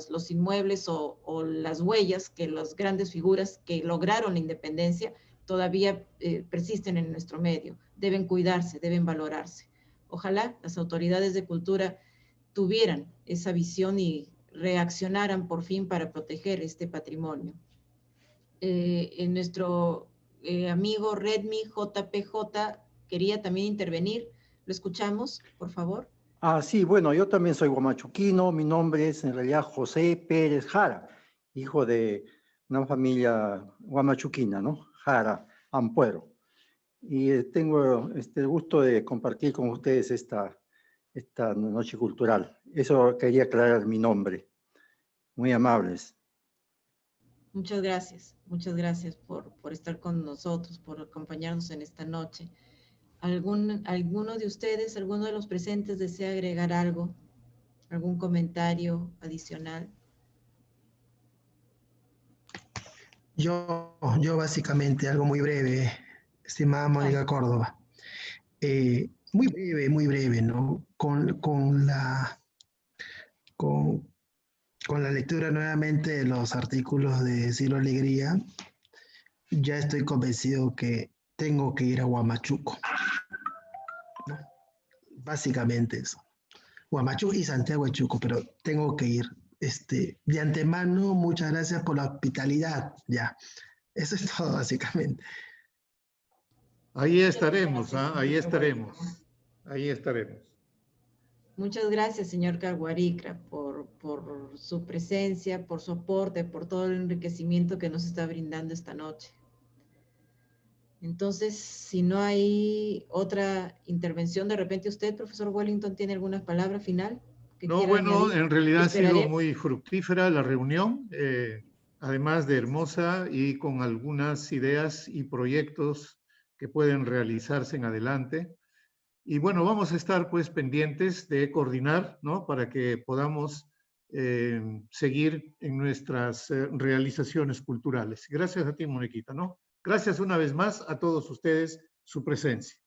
los inmuebles o las huellas que las grandes figuras que lograron la independencia todavía persisten en nuestro medio. Deben cuidarse, deben valorarse. Ojalá las autoridades de cultura tuvieran esa visión y reaccionaran por fin para proteger este patrimonio. En nuestro amigo Redmi JPJ quería también intervenir. ¿Lo escuchamos, por favor? Sí, bueno, yo también soy guamachuquino. Mi nombre es en realidad José Pérez Jara, hijo de una familia guamachuquina, ¿no? Jara, Ampuero. Y tengo el gusto de compartir con ustedes esta noche cultural. Eso quería aclarar mi nombre. Muy amables. Muchas gracias por estar con nosotros, por acompañarnos en esta noche. ¿Alguno de ustedes, alguno de los presentes desea agregar algo? ¿Algún comentario adicional? Yo básicamente, algo muy breve, estimada Mónica Córdoba. Muy breve, ¿no? Con la lectura nuevamente de los artículos de Ciro Alegría, ya estoy convencido que tengo que ir a Huamachuco, ¿no? Básicamente eso. Huamachuco y Santiago de Chuco, pero tengo que ir. De antemano, muchas gracias por la hospitalidad. Ya, eso es todo básicamente. Ahí estaremos, ahí estaremos. Ahí estaremos. Muchas gracias, señor Caguaricra, por su presencia, por su aporte, por todo el enriquecimiento que nos está brindando esta noche. Entonces, si no hay otra intervención, de repente usted, profesor Wellington, ¿tiene alguna palabra final? No, bueno, añadir? en realidad ha sido muy fructífera la reunión, además de hermosa, y con algunas ideas y proyectos que pueden realizarse en adelante. Y bueno, vamos a estar pues pendientes de coordinar, ¿no? Para que podamos seguir en nuestras realizaciones culturales. Gracias a ti, Moniquita, ¿no? Gracias una vez más a todos ustedes, su presencia.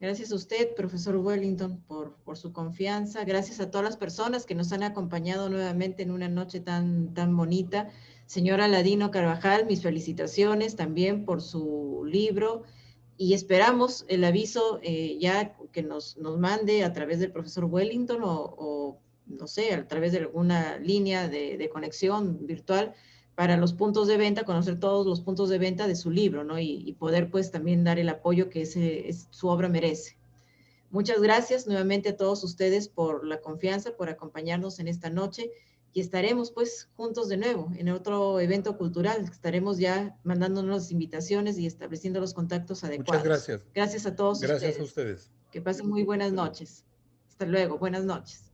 Gracias a usted, profesor Wellington, por su confianza. Gracias a todas las personas que nos han acompañado nuevamente en una noche tan bonita. Señora Ladino Carvajal, mis felicitaciones también por su libro y esperamos el aviso ya que nos mande a través del profesor Wellington o no sé, a través de alguna línea de conexión virtual para los puntos de venta, conocer todos los puntos de venta de su libro, ¿no? Y poder pues también dar el apoyo que su obra merece. Muchas gracias nuevamente a todos ustedes por la confianza, por acompañarnos en esta noche y estaremos pues juntos de nuevo en otro evento cultural. Estaremos ya mandándonos invitaciones y estableciendo los contactos adecuados. Muchas gracias. Gracias a todos ustedes. Gracias a ustedes. Que pasen muy buenas noches. Hasta luego. Buenas noches.